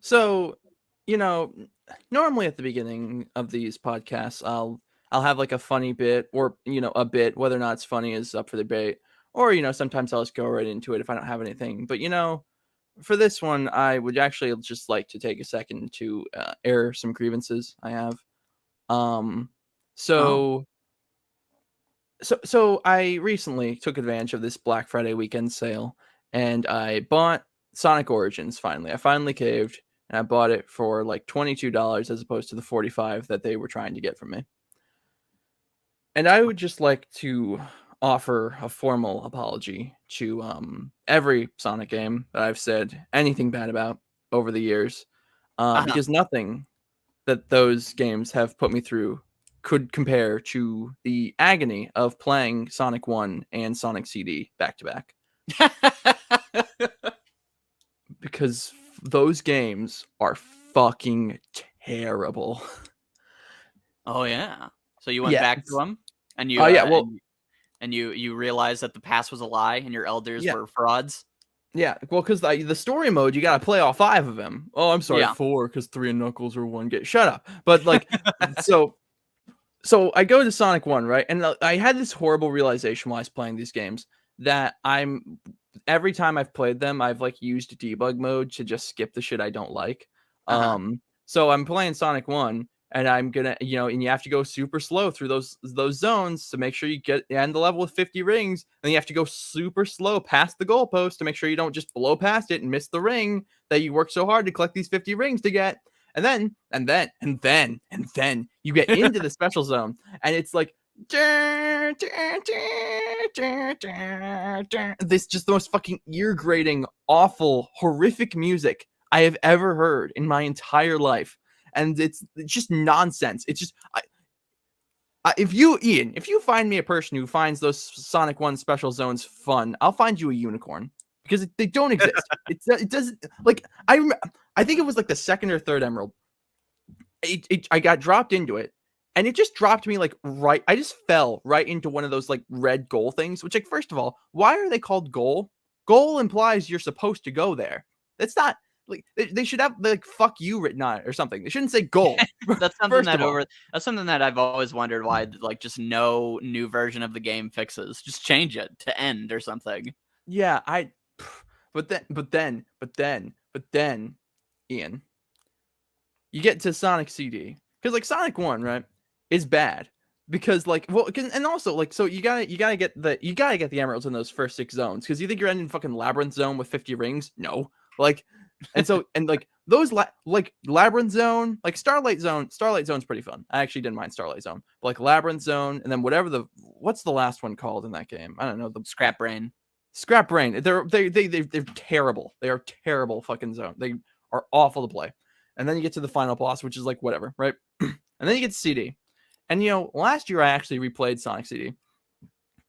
So, you know, normally at the beginning of these podcasts, I'll have like a funny bit, or a bit, whether or not it's funny is up for debate. Or sometimes I'll just go right into it if I don't have anything. But for this one, I would actually just like to take a second to air some grievances I have. Um, Oh, so so I recently took advantage of this Black Friday weekend sale, and I bought Sonic Origins. I finally caved, and I bought it for like $22 as opposed to the 45 that they were trying to get from me. And I would just like to offer a formal apology to every Sonic game that I've said anything bad about over the years, uh-huh. because nothing that those games have put me through could compare to the agony of playing Sonic 1 and Sonic CD back to back. Because those games are fucking terrible. Oh yeah. So you went Yeah. back to them, and Oh yeah. Well, you realized that the past was a lie and your elders yeah. were frauds. Yeah. Well, because the story mode, you got to play all five of them. Oh, I'm sorry, Yeah. four, because three and Knuckles are one. Shut up. But so so I go to Sonic 1, right? And I had this horrible realization while I was playing these games that every time I've played them, I've like used debug mode to just skip the shit I don't like. Uh-huh. So I'm playing Sonic 1, and I'm gonna, and you have to go super slow through those zones to make sure you end the level with 50 rings. And you have to go super slow past the goalpost to make sure you don't just blow past it and miss the ring that you worked so hard to collect these 50 rings to get. And then you get into the special zone, and it's like this just the most fucking ear grating, awful, horrific music I have ever heard in my entire life. And it's just nonsense. It's just if you find me a person who finds those Sonic 1 special zones fun, I'll find you a unicorn, because they don't exist. It doesn't, like, I think it was like the second or third emerald. I got dropped into it, and it just dropped me like right. I just fell right into one of those like red goal things. Which, like, first of all, why are they called goal? Goal implies you're supposed to go there. That's not like they should have like "fuck you" written on it or something. They shouldn't say goal. That's something First that of all, over that's something that I've always wondered why like just no new version of the game fixes. Just change it to end or something. yeah, but then, Ian, you get to Sonic CD, because like Sonic 1, right, is bad because and also like, so you gotta get the emeralds in those first 6 zones, because you think you're ending fucking labyrinth zone with 50 rings. No, like, and like those like labyrinth zone, like Starlight Zone's pretty fun. I actually didn't mind Starlight Zone, but like labyrinth zone, and then what's the last one called in that game? I don't know. The Scrap brain. Scrap Brain. They're terrible. They are terrible fucking zone. They are awful to play. And then you get to the final boss, which is like whatever, right? And then you get to CD. And last year I actually replayed Sonic CD,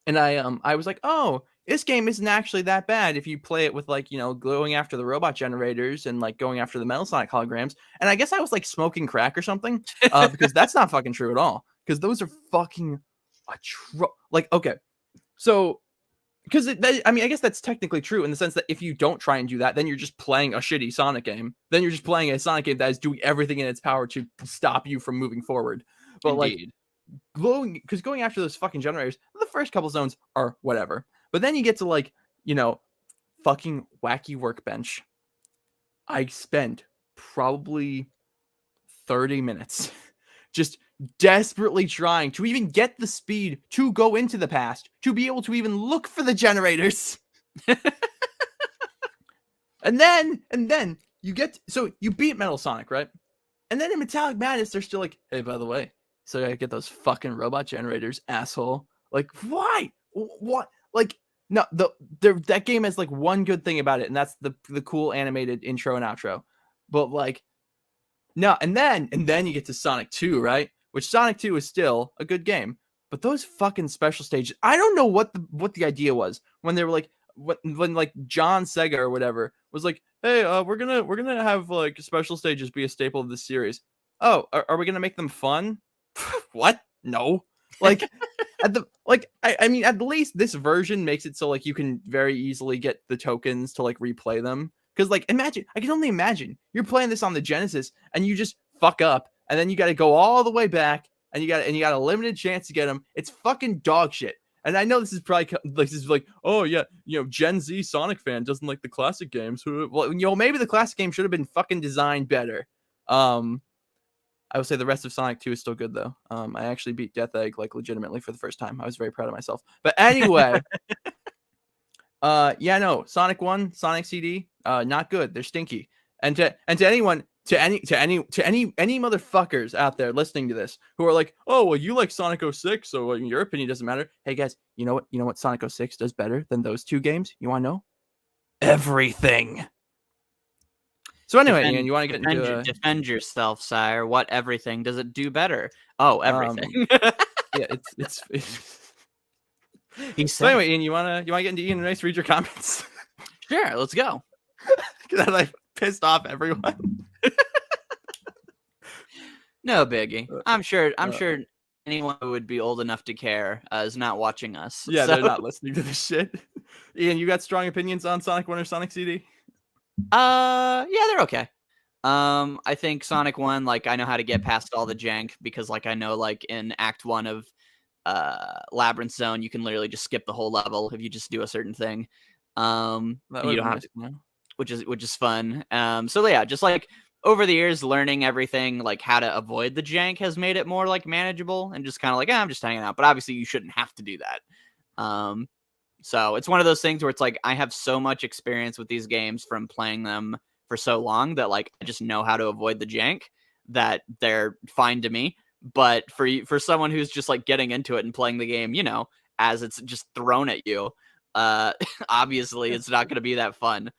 and I was like, oh, this game isn't actually that bad if you play it with like going after the robot generators and like going after the Metal Sonic holograms. And I guess I was like smoking crack or something, because that's not fucking true at all. Because those are fucking like, okay, so because I mean, I guess that's technically true in the sense that if you don't try and do that, then you're just playing a shitty Sonic game. Then you're just playing a Sonic game that is doing everything in its power to stop you from moving forward. But like, Indeed. going after those fucking generators, the first couple zones are whatever. But then you get to like, fucking wacky workbench. I spent probably 30 minutes just desperately trying to even get the speed to go into the past to be able to even look for the generators. and then you beat Metal Sonic, right? And then in Metallic Madness, they're still like, hey, by the way, so I gotta get those fucking robot generators, asshole. Like, why? What? Like, no, that game has like one good thing about it, and that's the cool animated intro and outro. But like, no, and then you get to Sonic 2, right? Which Sonic 2 is still a good game. But those fucking special stages, I don't know what the idea was when they were like, when like John Sega or whatever was like, hey, we're gonna have like special stages be a staple of this series. Oh, are we gonna make them fun? What? No. Like, I mean, at least this version makes it so like you can very easily get the tokens to like replay them. Because like, imagine, I can only imagine you're playing this on the Genesis and you just fuck up, and then you got to go all the way back, and you got a limited chance to get them. It's fucking dog shit. And I know this is probably like, this is like, oh yeah, Gen Z Sonic fan doesn't like the classic games. Well, maybe the classic game should have been fucking designed better. I would say the rest of Sonic 2 is still good though. I actually beat Death Egg like legitimately for the first time. I was very proud of myself. But anyway, Sonic 1, Sonic CD, not good. They're stinky. And to anyone, to any motherfuckers out there listening to this who are like, oh well, you like Sonic 06, so your opinion doesn't matter. Hey guys, you know what Sonic 06 does better than those two games? You want to know? Everything. So anyway, Ian, you want to get into defend yourself, sire. What everything does it do better? Oh, everything. Yeah, it's He so anyway, Ian, you wanna get into Ian and Race? Read your comments. Sure, let's go. Because I like pissed off everyone. No biggie. I'm sure anyone who would be old enough to care is not watching us. Yeah, so. They're not listening to this shit. Ian, you got strong opinions on Sonic 1 or Sonic CD? Yeah, they're okay. I think Sonic 1, like, I know how to get past all the jank because, like, I know, like, in Act 1 of Labyrinth Zone, you can literally just skip the whole level if you just do a certain thing. You don't have to, which is fun. So yeah, just like over the years, learning everything, like how to avoid the jank has made it more like manageable and just kind of like, I'm just hanging out. But obviously, you shouldn't have to do that. So it's one of those things where it's like I have so much experience with these games from playing them for so long that like I just know how to avoid the jank, that they're fine to me. But for someone who's just like getting into it and playing the game, as it's just thrown at you, obviously it's not going to be that fun.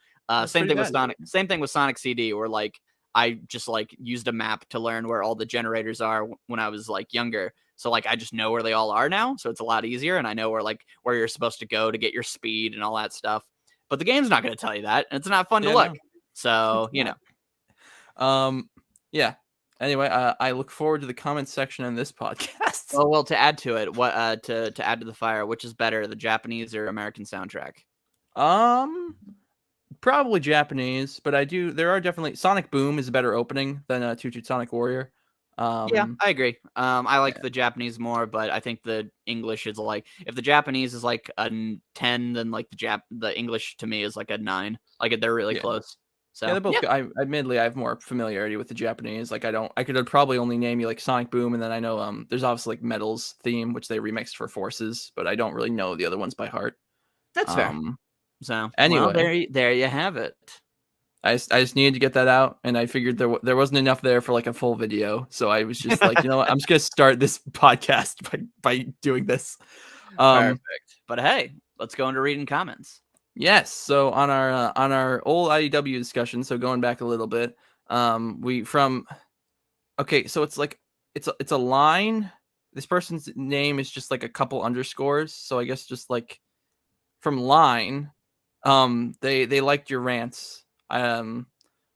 Same thing with Sonic. Same thing with Sonic CD, where like I just like used a map to learn where all the generators are when I was like younger. So like I just know where they all are now, so it's a lot easier, and I know where you're supposed to go to get your speed and all that stuff. But the game's not going to tell you that, and it's not fun to look. No. So yeah. Anyway, I look forward to the comments section in this podcast. Well, to add to it, what to add to the fire, which is better, the Japanese or American soundtrack? Probably Japanese, but there are definitely Sonic Boom is a better opening than Choo Choo Sonic Warrior. Yeah, I agree. I like the Japanese more, but I think the English is like, if the Japanese is like a 10, then like the English to me is like a 9. Like they're really close. So yeah, they're both. Yeah. Admittedly, I have more familiarity with the Japanese. Like I could probably only name you like Sonic Boom, and then I know there's obviously like Metal's theme, which they remixed for Forces, but I don't really know the other ones by heart. That's fair. So anyway, well, there you have it. I just needed to get that out, and I figured there wasn't enough there for like a full video, so I was just like, what, I'm just gonna start this podcast by doing this. Perfect. But hey, let's go into reading comments. Yes. So on our old IDW discussion, so going back a little bit, so it's like it's a line. This person's name is just like a couple underscores. So I guess just like from line, they liked your rants. Well,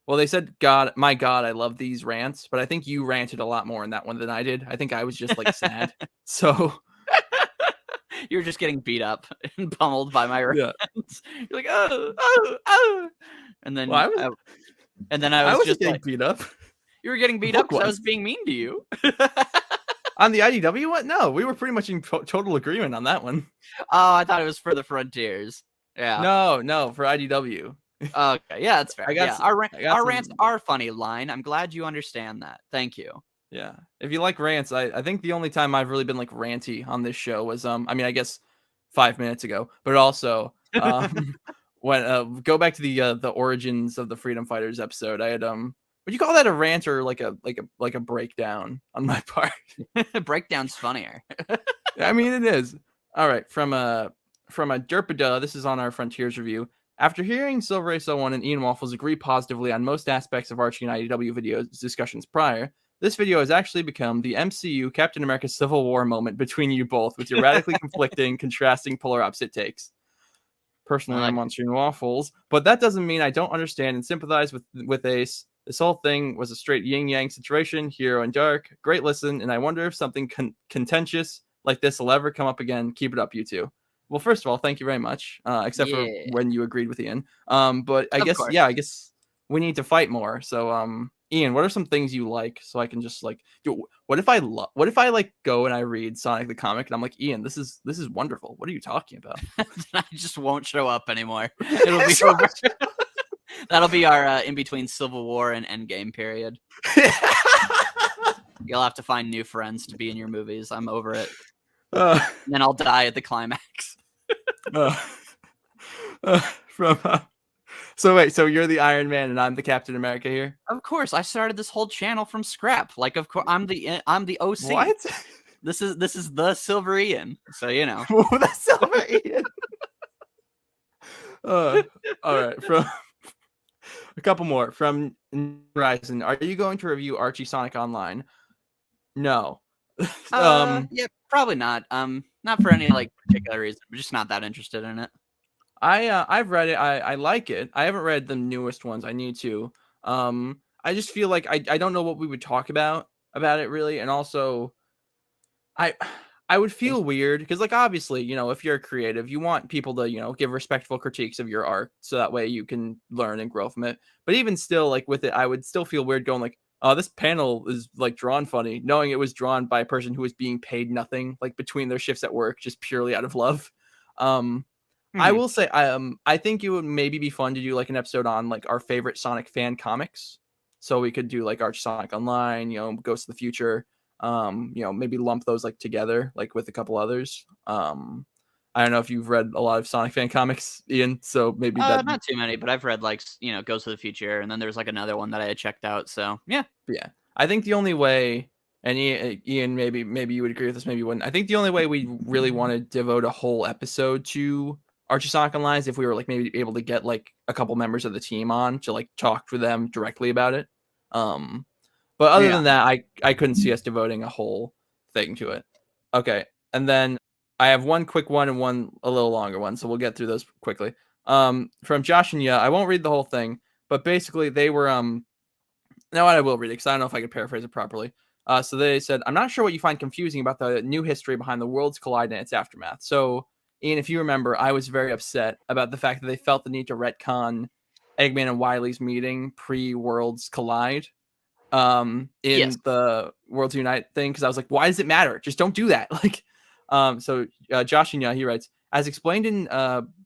they said, my God, I love these rants, but I think you ranted a lot more in that one than I did. I think I was just like sad. So. You were just getting beat up and pummeled by my rants. Yeah. You're like, oh, and then I was just getting like, beat up. You were getting beat up because I was being mean to you. On the IDW one? No, we were pretty much in total agreement on that one. Oh, I thought it was for the Frontiers. Yeah. No, for IDW. Okay, yeah, that's fair. Our rants are funny, Line. I'm glad you understand that. Thank you. Yeah, if you like rants, I think the only time I've really been like ranty on this show was I guess 5 minutes ago, but also when go back to the origins of the Freedom Fighters episode. I had would you call that a rant or like a breakdown on my part? Breakdown's funnier. I mean, it is. All right, from a Derpada, this is on our Frontiers review. After hearing Silver Ace 01 and Ian Waffles agree positively on most aspects of Archie and IDW videos discussions prior, this video has actually become the MCU Captain America Civil War moment between you both, with your radically conflicting, contrasting, polar opposite takes. Personally, I'm on Ian Waffles, but that doesn't mean I don't understand and sympathize with Ace. This whole thing was a straight yin-yang situation, hero and dark. Great listen, and I wonder if something contentious like this will ever come up again. Keep it up, you two. Well, first of all, thank you very much. Except for Yeah, when you agreed with Ian. But I of guess, course. yeah, I guess we need to fight more. So, Ian, what are some things you like? So I can just like, what if what if I like go and I read Sonic the comic and I'm like, Ian, this is wonderful. What are you talking about? I just won't show up anymore. It'll be over. That'll be our in between Civil War and Endgame period. You'll have to find new friends to be in your movies. I'm over it. uh, And then I'll die at the climax. uh, from so wait, so you're the Iron Man and I'm the Captain America here? Of course, I started this whole channel from scrap. Like, of course, I'm the OC. What? This is the Silver Ian. So you know. The Silver Ian. All right, from a couple more from Horizon. Are you going to review Archie Sonic Online? No. Yeah, probably not. Not for any like particular reason. I'm just not that interested in it. I've read it. I like it. I haven't read the newest ones. I need to. I just feel like I don't know what we would talk about it really, and also I I would feel weird because like obviously if you're a creative you want people to give respectful critiques of your art so that way you can learn and grow from it. But even still like with it I would still feel weird going like, oh, this panel is like drawn funny, knowing it was drawn by a person who was being paid nothing like between their shifts at work just purely out of love. I Mhm. will say I think it would maybe be fun to do like an episode on like our favorite Sonic fan comics. So we could do like Arch Sonic Online, Ghost of the Future, maybe lump those like together like with a couple others. I don't know if you've read a lot of Sonic fan comics, Ian, so maybe that. Not too many, but I've read like Ghost of the Future, and then there's like another one that I had checked out. So yeah. Yeah. I think the only way, and Ian, maybe you would agree with this, maybe you wouldn't. I think the only way we really want to devote a whole episode to Archie Sonic Online is if we were like maybe able to get like a couple members of the team on to like talk to them directly about it. But other Yeah. than that, I couldn't see us devoting a whole thing to it. Okay, and then I have one quick one and one a little longer one, so we'll get through those quickly. From Josh and I won't read the whole thing, but basically they were now I will read it because I don't know if I could paraphrase it properly. So they said, I'm not sure what you find confusing about the new history behind the worlds collide and its aftermath. So, Ian, if you remember, I was very upset about the fact that they felt the need to retcon Eggman and Wily's meeting pre-worlds collide in Yes. the Worlds Unite thing because I was like, why does it matter? Just don't do that. Like, so Josh and he writes, as explained in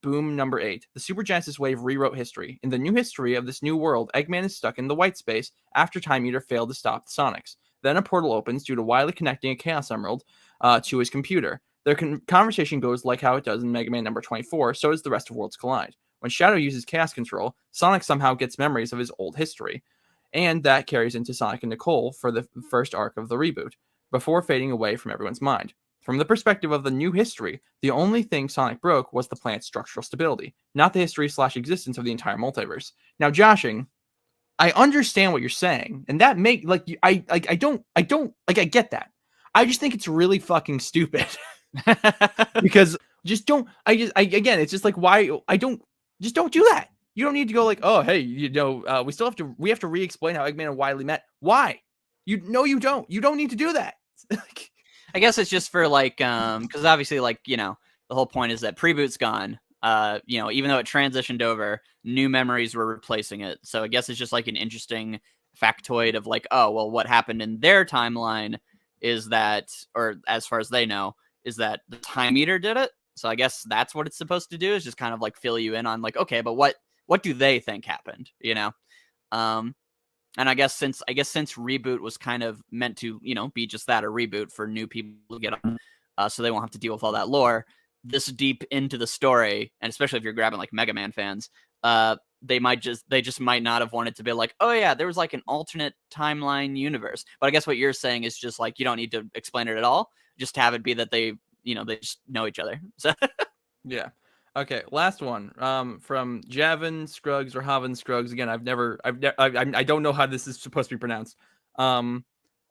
Boom number 8, the Super Genesis wave rewrote history. In the new history of this new world, Eggman is stuck in the white space after Time Eater failed to stop the Sonics. Then a portal opens due to Wily connecting a Chaos Emerald to his computer. Their conversation goes like how it does in Mega Man number 24, so does the rest of Worlds Collide. When Shadow uses Chaos Control, Sonic somehow gets memories of his old history. And that carries into Sonic and Nicole for the first arc of the reboot, before fading away from everyone's mind. From the perspective of the new history, the only thing Sonic broke was the planet's structural stability, not the history/existence of the entire multiverse. Now, Joshing, I understand what you're saying, and that make like I don't like I get that. I just think it's really fucking stupid because just don't. Again, it's just like why I don't just don't do that. You don't need to go like, oh hey, we have to re-explain how Eggman and Wily met. Why? You don't. You don't need to do that. I guess it's just for like because obviously like the whole point is that Preboot's gone. Even though it transitioned over, new memories were replacing it. So I guess it's just like an interesting factoid of like, oh well, what happened in their timeline is that, or as far as they know, is that the Time Eater did it. So I guess that's what it's supposed to do, is just kind of like fill you in on like, okay, but what do they think happened? And I guess since reboot was kind of meant to, be just that, a reboot for new people to get on, so they won't have to deal with all that lore this deep into the story, and especially if you're grabbing like Mega Man fans, they just might not have wanted to be like, oh yeah, there was like an alternate timeline universe. But I guess what you're saying is just like you don't need to explain it at all. Just have it be that they just know each other. So yeah. Okay, last one. From Javin Scruggs or Havin Scruggs. Again, I don't know how this is supposed to be pronounced. I'm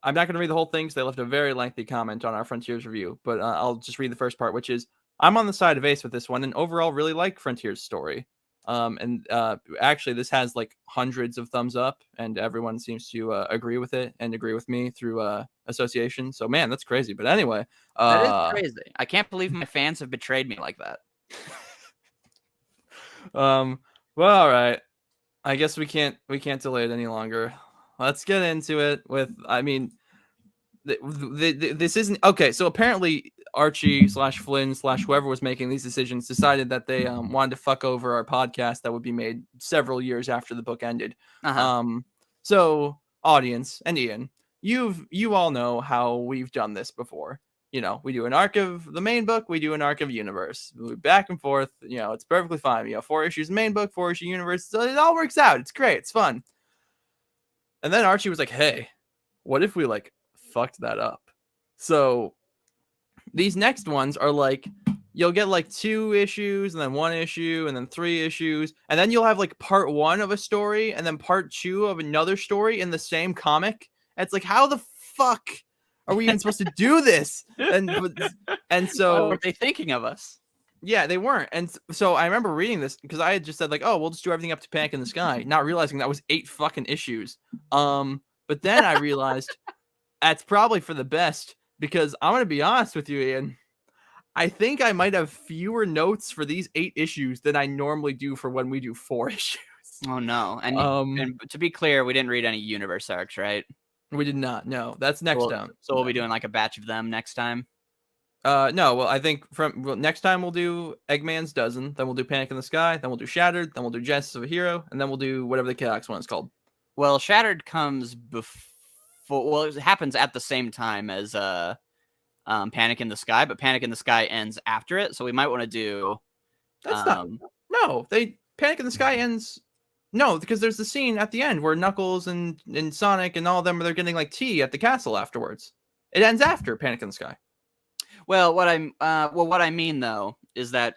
not going to read the whole thing because they left a very lengthy comment on our Frontiers review, but I'll just read the first part, which is, I'm on the side of Ace with this one, and overall really like Frontiers' story. And actually, this has like hundreds of thumbs up, and everyone seems to agree with it and agree with me through association. So, man, that's crazy. But anyway, That is crazy. I can't believe my fans have betrayed me like that. Well, all right. I guess we can't delay it any longer. Let's get into it. This isn't okay. So apparently, Archie / Flynn / whoever was making these decisions decided that they wanted to fuck over our podcast that would be made several years after the book ended. So audience and Ian, you all know how we've done this before. You know, we do an arc of the main book, we do an arc of universe, back and forth. You know, it's perfectly fine. You know, 4 issues main book, 4 issue universe, so it all works out. It's great, it's fun. And then Archie was like, "Hey, what if we like fucked that up?" So these next ones are like, you'll get like 2 issues and then 1 issue and then 3 issues, and then you'll have like part 1 of a story and then part 2 of another story in the same comic. And it's like, how the fuck are we even supposed to do this? And so why were they thinking of us? Yeah, they weren't. And so I remember reading this because I had just said like, "Oh, we'll just do everything up to Panic in the Sky," not realizing that was 8 fucking issues. But then I realized that's probably for the best, because I'm going to be honest with you, Ian. I think I might have fewer notes for these 8 issues than I normally do for when we do 4 issues. Oh no. And to be clear, we didn't read any universe arcs, right? We did not. No, that's next down. So we'll be doing like a batch of them next time. No, well, I think next time we'll do Eggman's Dozen, then we'll do Panic in the Sky, then we'll do Shattered, then we'll do Genesis of a Hero, and then we'll do whatever the Chaos one is called. Well, Shattered comes before. Well, it happens at the same time as Panic in the Sky, but Panic in the Sky ends after it, so we might want to do. That's not. No, Panic in the Sky ends. No, because there's the scene at the end where Knuckles and Sonic and all of them, they're getting like tea at the castle afterwards. It ends after Panic in the Sky. Well, what I mean though is that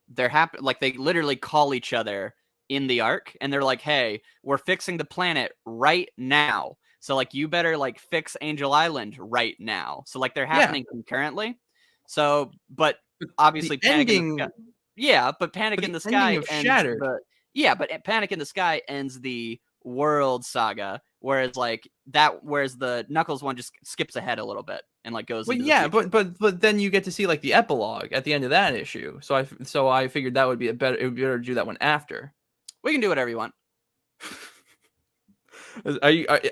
they literally call each other in the arc, and they're like, "Hey, we're fixing the planet right now. So like you better like fix Angel Island right now." So like they're happening concurrently. So, but obviously Panic in the Sky. Yeah, but Panic in the Sky ends Shattered. but Panic in the Sky ends the world saga, whereas the Knuckles one just skips ahead a little bit and like goes. Well, yeah, but then you get to see like the epilogue at the end of that issue. So I figured that would be it would be better to do that one after. We can do whatever you want.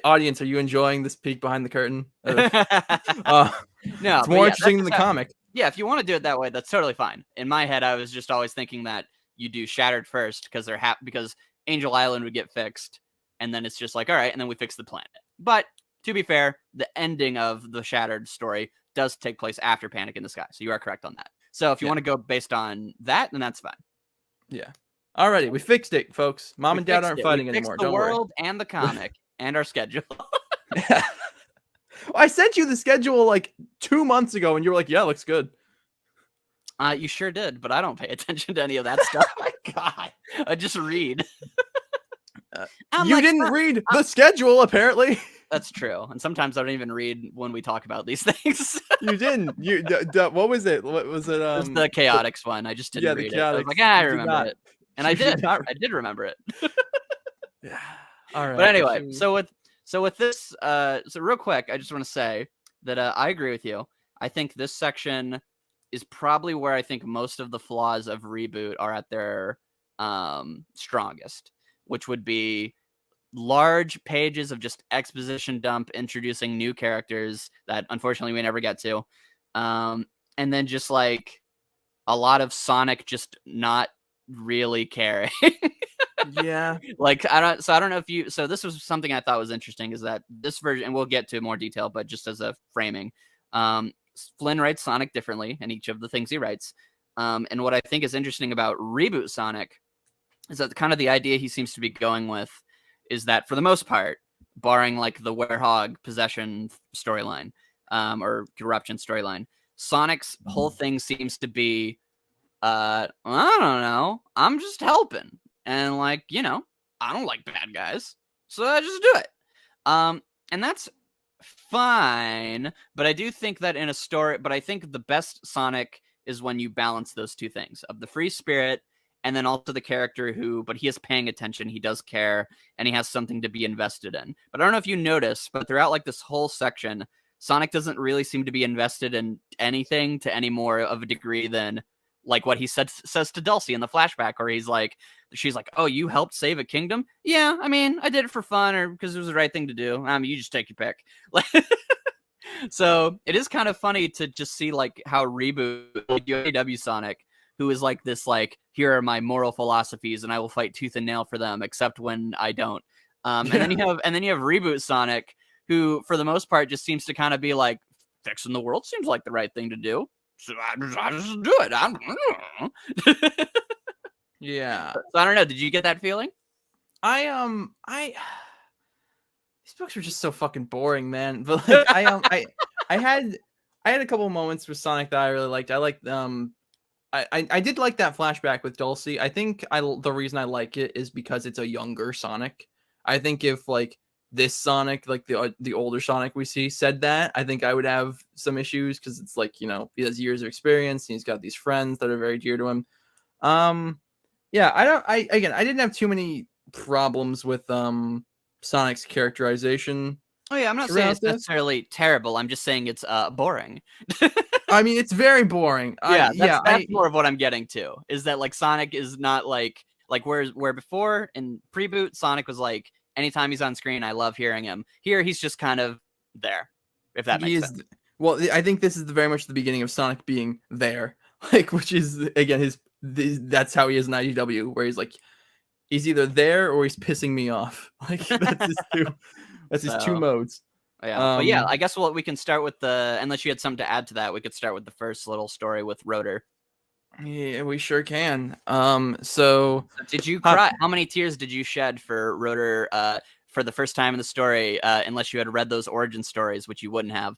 Audience, are you enjoying this peek behind the curtain? No, it's more interesting than the comic. Yeah, if you want to do it that way, that's totally fine. In my head, I was just always thinking that you do Shattered first because because Angel Island would get fixed, and then it's just like, all right, and then we fix the planet. But to be fair, the ending of the Shattered story does take place after Panic in the Sky, so you are correct on that. So if you want to go based on that, then that's fine. Yeah. Alrighty, we fixed it, folks. Mom and Dad aren't fighting anymore. The world and the comic and our schedule. Yeah. I sent you the schedule like 2 months ago, and you were like, "Yeah, looks good." You sure did, but I don't pay attention to any of that stuff. Oh my God, I just read. You didn't read the schedule, apparently. That's true, and sometimes I don't even read when we talk about these things. You didn't. What was it? What was it? It was the Chaotix one. I just didn't read it. I was like, I remember it, and I did. I did remember it. Yeah. All right. But anyway, so with this, so real quick, I just want to say that I agree with you. I think this section is probably where I think most of the flaws of Reboot are at their strongest, which would be large pages of just exposition dump introducing new characters that unfortunately we never get to, and then just like a lot of Sonic just not really caring. Yeah. Like I don't know if you. So this was something I thought was interesting, is that this version, and we'll get to more detail, but just as a framing, Flynn writes Sonic differently in each of the things he writes. And what I think is interesting about Reboot Sonic is that kind of the idea he seems to be going with is that for the most part, barring like the Werehog possession storyline, or corruption storyline, Sonic's whole thing seems to be, I don't know, I'm just helping. And like, you know, I don't like bad guys, so I just do it. And that's fine, but I do think that in a story, but I think the best Sonic is when you balance those two things of the free spirit and then also the character who, but he is paying attention, he does care, and he has something to be invested in. But I don't know if you noticed, but throughout like this whole section, Sonic doesn't really seem to be invested in anything to any more of a degree than like what he says to Dulcie in the flashback, where she's like, "Oh, you helped save a kingdom? Yeah, I mean, I did it for fun or because it was the right thing to do. I mean, you just take your pick." So it is kind of funny to just see like how Reboot UAW Sonic, who is like this, like, here are my moral philosophies and I will fight tooth and nail for them, except when I don't. And then you have Reboot Sonic, who for the most part just seems to kind of be like, fixing the world seems like the right thing to do. So I just do it. Yeah. So I don't know. Did you get that feeling? I these books were just so fucking boring, man. But like I had a couple of moments with Sonic that I really liked. I liked I did like that flashback with Dulcie. I think the reason I like it is because it's a younger Sonic. I think if like this Sonic, like the older Sonic we see, said that, I think I would have some issues because it's like, you know, he has years of experience and he's got these friends that are very dear to him. Yeah, I didn't have too many problems with Sonic's characterization. Oh yeah, I'm not saying it's necessarily terrible. I'm just saying it's boring. I mean, it's very boring. That's more of what I'm getting to. Is that like Sonic is not like where before in Preboot Sonic was like, anytime he's on screen, I love hearing him. Here he's just kind of there, if that makes sense. Well, I think this is very much the beginning of Sonic being there, like, which is again that's how he is in IDW, where he's like, he's either there or he's pissing me off. Like that's his two modes. Yeah, but yeah, I guess we can start with unless you had something to add to that, we could start with the first little story with Rotor. Yeah, we sure can. So did you cry? How many tears did you shed for Rotor for the first time in the story, unless you had read those origin stories, which you wouldn't have,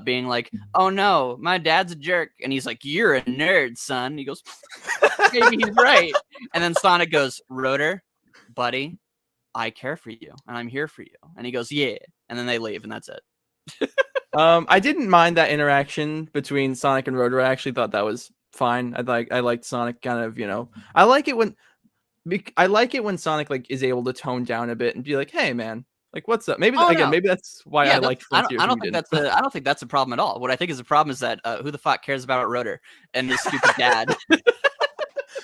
being like, "Oh no, my dad's a jerk," and he's like, "You're a nerd, son." He goes, "Maybe he's right." And then Sonic goes, "Rotor, buddy, I care for you and I'm here for you." And he goes, "Yeah." And then they leave, and that's it. I didn't mind that interaction between Sonic and Rotor. I actually thought that was fine. I liked Sonic kind of, you know, I like it when Sonic like is able to tone down a bit and be like, "Hey man, like what's up?" Maybe maybe that's why I like Frontier. I don't think that's a problem at all. What I think is a problem is that who the fuck cares about Rotor and his stupid dad?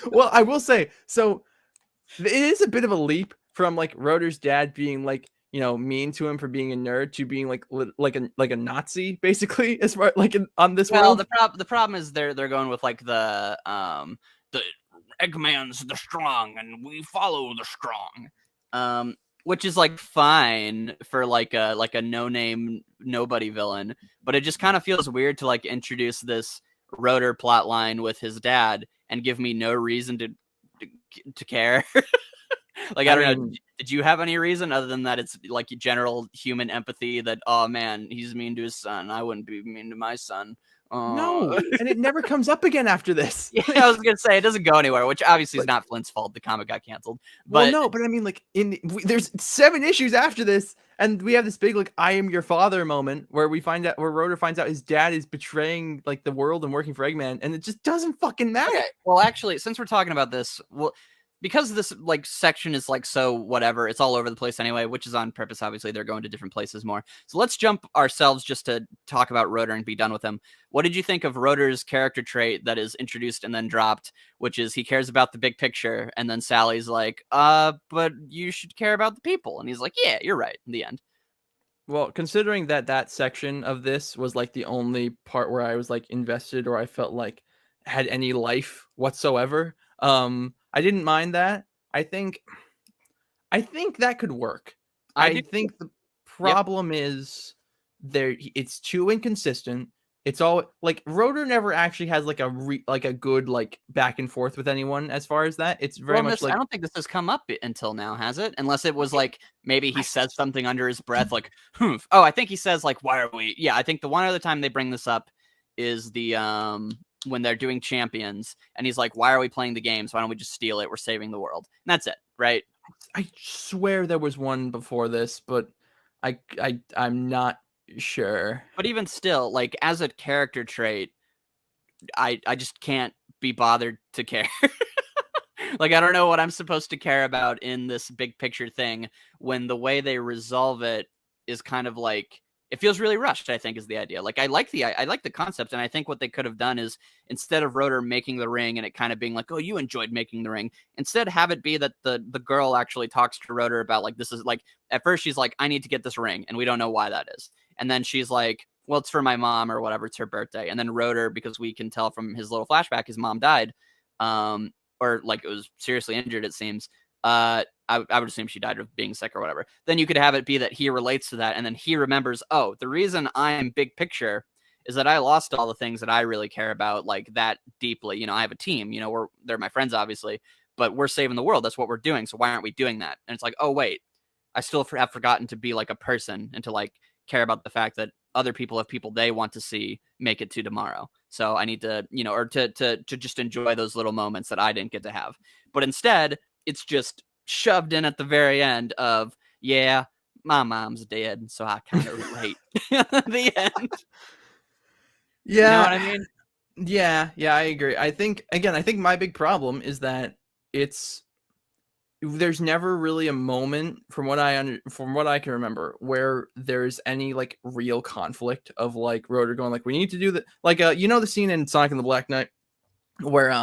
Well, I will say, so it is a bit of a leap from like Rotor's dad being like, you know, mean to him for being a nerd to being like a Nazi, basically, as far like on this world. The problem is they're going with like the Eggman's the strong and we follow the strong, which is like fine for like a no-name nobody villain, but it just kind of feels weird to like introduce this Rotor plot line with his dad and give me no reason to care. Like, I don't know. Did you have any reason other than that it's like general human empathy that, oh man, he's mean to his son, I wouldn't be mean to my son? No, and it never comes up again after this. Yeah, I was gonna say it doesn't go anywhere, which obviously is not Flint's fault. The comic got canceled. But well, no, but I mean, like there's 7 issues after this, and we have this big like "I am your father" moment where where Rotor finds out his dad is betraying like the world and working for Eggman, and it just doesn't fucking matter. Okay. Well, actually, since we're talking about this, because this like section is like so whatever, it's all over the place anyway, which is on purpose. Obviously, they're going to different places more. So let's jump ourselves just to talk about Rotor and be done with him. What did you think of Rotor's character trait that is introduced and then dropped, which is he cares about the big picture, and then Sally's like, but you should care about the people, and he's like, yeah, you're right. In the end. Well, considering that section of this was like the only part where I was like invested or I felt like had any life whatsoever, I didn't mind that. I think that could work. I think the problem is it's too inconsistent. It's all like Rotor never actually has like a good like back and forth with anyone as far as that. It's very much like, I don't think this has come up until now, has it? Unless it was like maybe he says something under his breath like, "Hoof." Oh, I think he says like, "Why are we?" Yeah, I think the one other time they bring this up is the when they're doing Champions, and he's like, "Why are we playing the games? Why don't we just steal it? We're saving the world." And that's it, right? I swear there was one before this, but I'm not sure. But even still, like as a character trait, I just can't be bothered to care. Like, I don't know what I'm supposed to care about in this big picture thing when the way they resolve it is kind of like, it feels really rushed, I think, is the idea. Like, I like the concept, and I think what they could have done is, instead of Rotor making the ring and it kind of being like, oh, you enjoyed making the ring, instead have it be that the girl actually talks to Rotor about, like, this is like, at first she's like, I need to get this ring, and we don't know why that is. And then she's like, well, it's for my mom or whatever, it's her birthday. And then Rotor, because we can tell from his little flashback, his mom died. Or like it was seriously injured, it seems. I would assume she died of being sick or whatever. Then you could have it be that he relates to that, and then he remembers, oh, the reason I'm big picture is that I lost all the things that I really care about, like, that deeply. I have a team, they're my friends, obviously, but we're saving the world. That's what we're doing. So why aren't we doing that? And it's like, oh, wait, I still have forgotten to be like a person and to like care about the fact that other people have people they want to see make it to tomorrow. So I need to, or to just enjoy those little moments that I didn't get to have. But instead, it's just shoved in at the very end of, yeah, my mom's dead, so I kind of relate. The end. Yeah. You know what I mean? Yeah, I agree. I think my big problem is that there's never really a moment from what I can remember where there's any like real conflict of like Rotor going like, we need to do that, like the scene in Sonic and the Black Knight where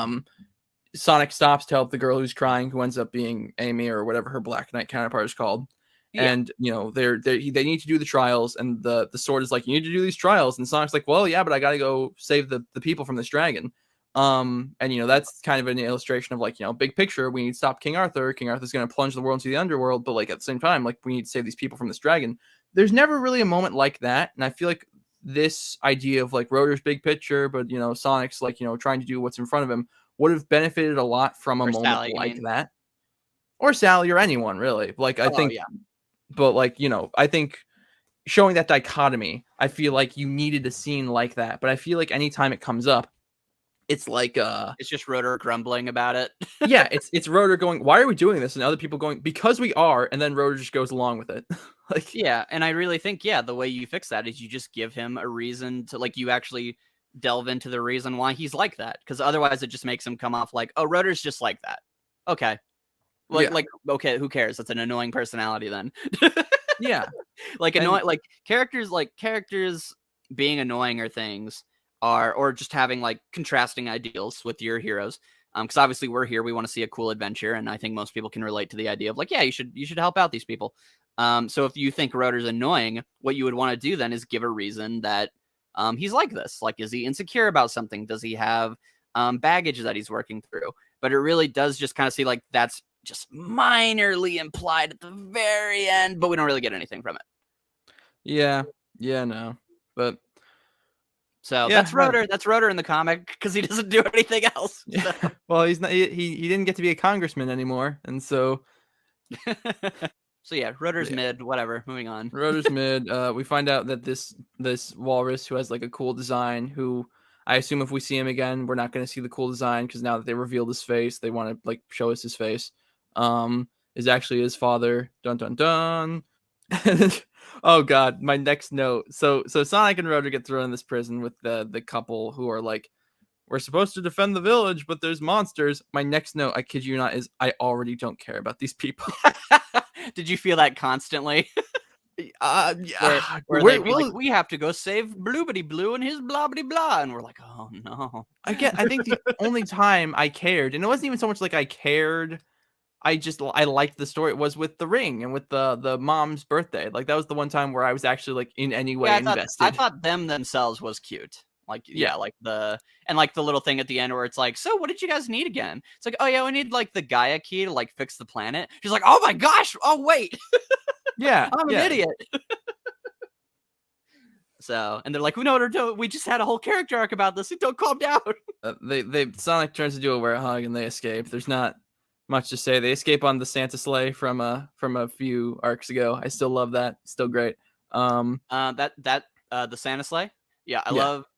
Sonic stops to help the girl who's crying, who ends up being Amy or whatever her Black Knight counterpart is called. Yeah. And they need to do the trials, and the sword is like, you need to do these trials, and Sonic's like, well, yeah, but I gotta go save the people from this dragon. And that's kind of an illustration of like, big picture, we need to stop King Arthur. King Arthur's going to plunge the world into the underworld, but like at the same time, like, we need to save these people from this dragon. There's never really a moment like that, and I feel like this idea of like Rotor's big picture, but Sonic's like trying to do what's in front of him would have benefited a lot from a moment Sally, like that, or Sally, or anyone really. Like, I think, yeah. But like, I think showing that dichotomy, I feel like you needed a scene like that. But I feel like anytime it comes up, it's like it's just Rotor grumbling about it. Yeah, it's Rotor going, why are we doing this? And other people going, because we are, and then Rotor just goes along with it. Like, yeah, and I really think, the way you fix that is you just give him a reason to, like, you actually delve into the reason why he's like that, because otherwise it just makes him come off like, oh, Rotor's just like that. Okay. Like, okay, who cares? That's an annoying personality then. Yeah. Like, annoying, like characters being annoying or things or just having like contrasting ideals with your heroes. Because obviously we're here, we want to see a cool adventure, and I think most people can relate to the idea of like, yeah, you should help out these people. So if you think Rotor's annoying, what you would want to do then is give a reason that he's like this. Like, is he insecure about something? Does he have baggage that he's working through? But it really does just kind of see like that's just minorly implied at the very end, but we don't really get anything from it. Yeah, no. But so that's Rotor. That's Rotor in the comic because he doesn't do anything else. So. Well, he's not. He didn't get to be a congressman anymore, and so. So yeah, Rotor's mid. Whatever. Moving on. Rotor's mid. We find out that this walrus who has like a cool design, who I assume if we see him again, we're not going to see the cool design because now that they revealed his face, they want to like show us his face. Is actually his father. Dun dun dun. Oh god, my next note. So Sonic and Rotor get thrown in this prison with the couple who are like, we're supposed to defend the village, but there's monsters. My next note, I kid you not, is I already don't care about these people. Did you feel that constantly? Yeah. We have to go save Bloobity Blue and his blobbity blah, and we're like, oh no. I think the only time I cared, and it wasn't even so much like I cared, I liked the story, it was with the ring and with the mom's birthday. Like, that was the one time where I was actually like in any way invested. I thought them themselves was cute. Like, like the little thing at the end where it's like, so what did you guys need again? It's like, oh yeah, we need like the Gaia key to like fix the planet. She's like, oh my gosh, oh wait. Yeah. I'm an idiot. So, and they're like, we just had a whole character arc about this. Don't calm down. Sonic turns to do a Werehog and they escape. There's not much to say. They escape on the Santa sleigh from a few arcs ago. I still love that. Still great. The Santa sleigh. Yeah,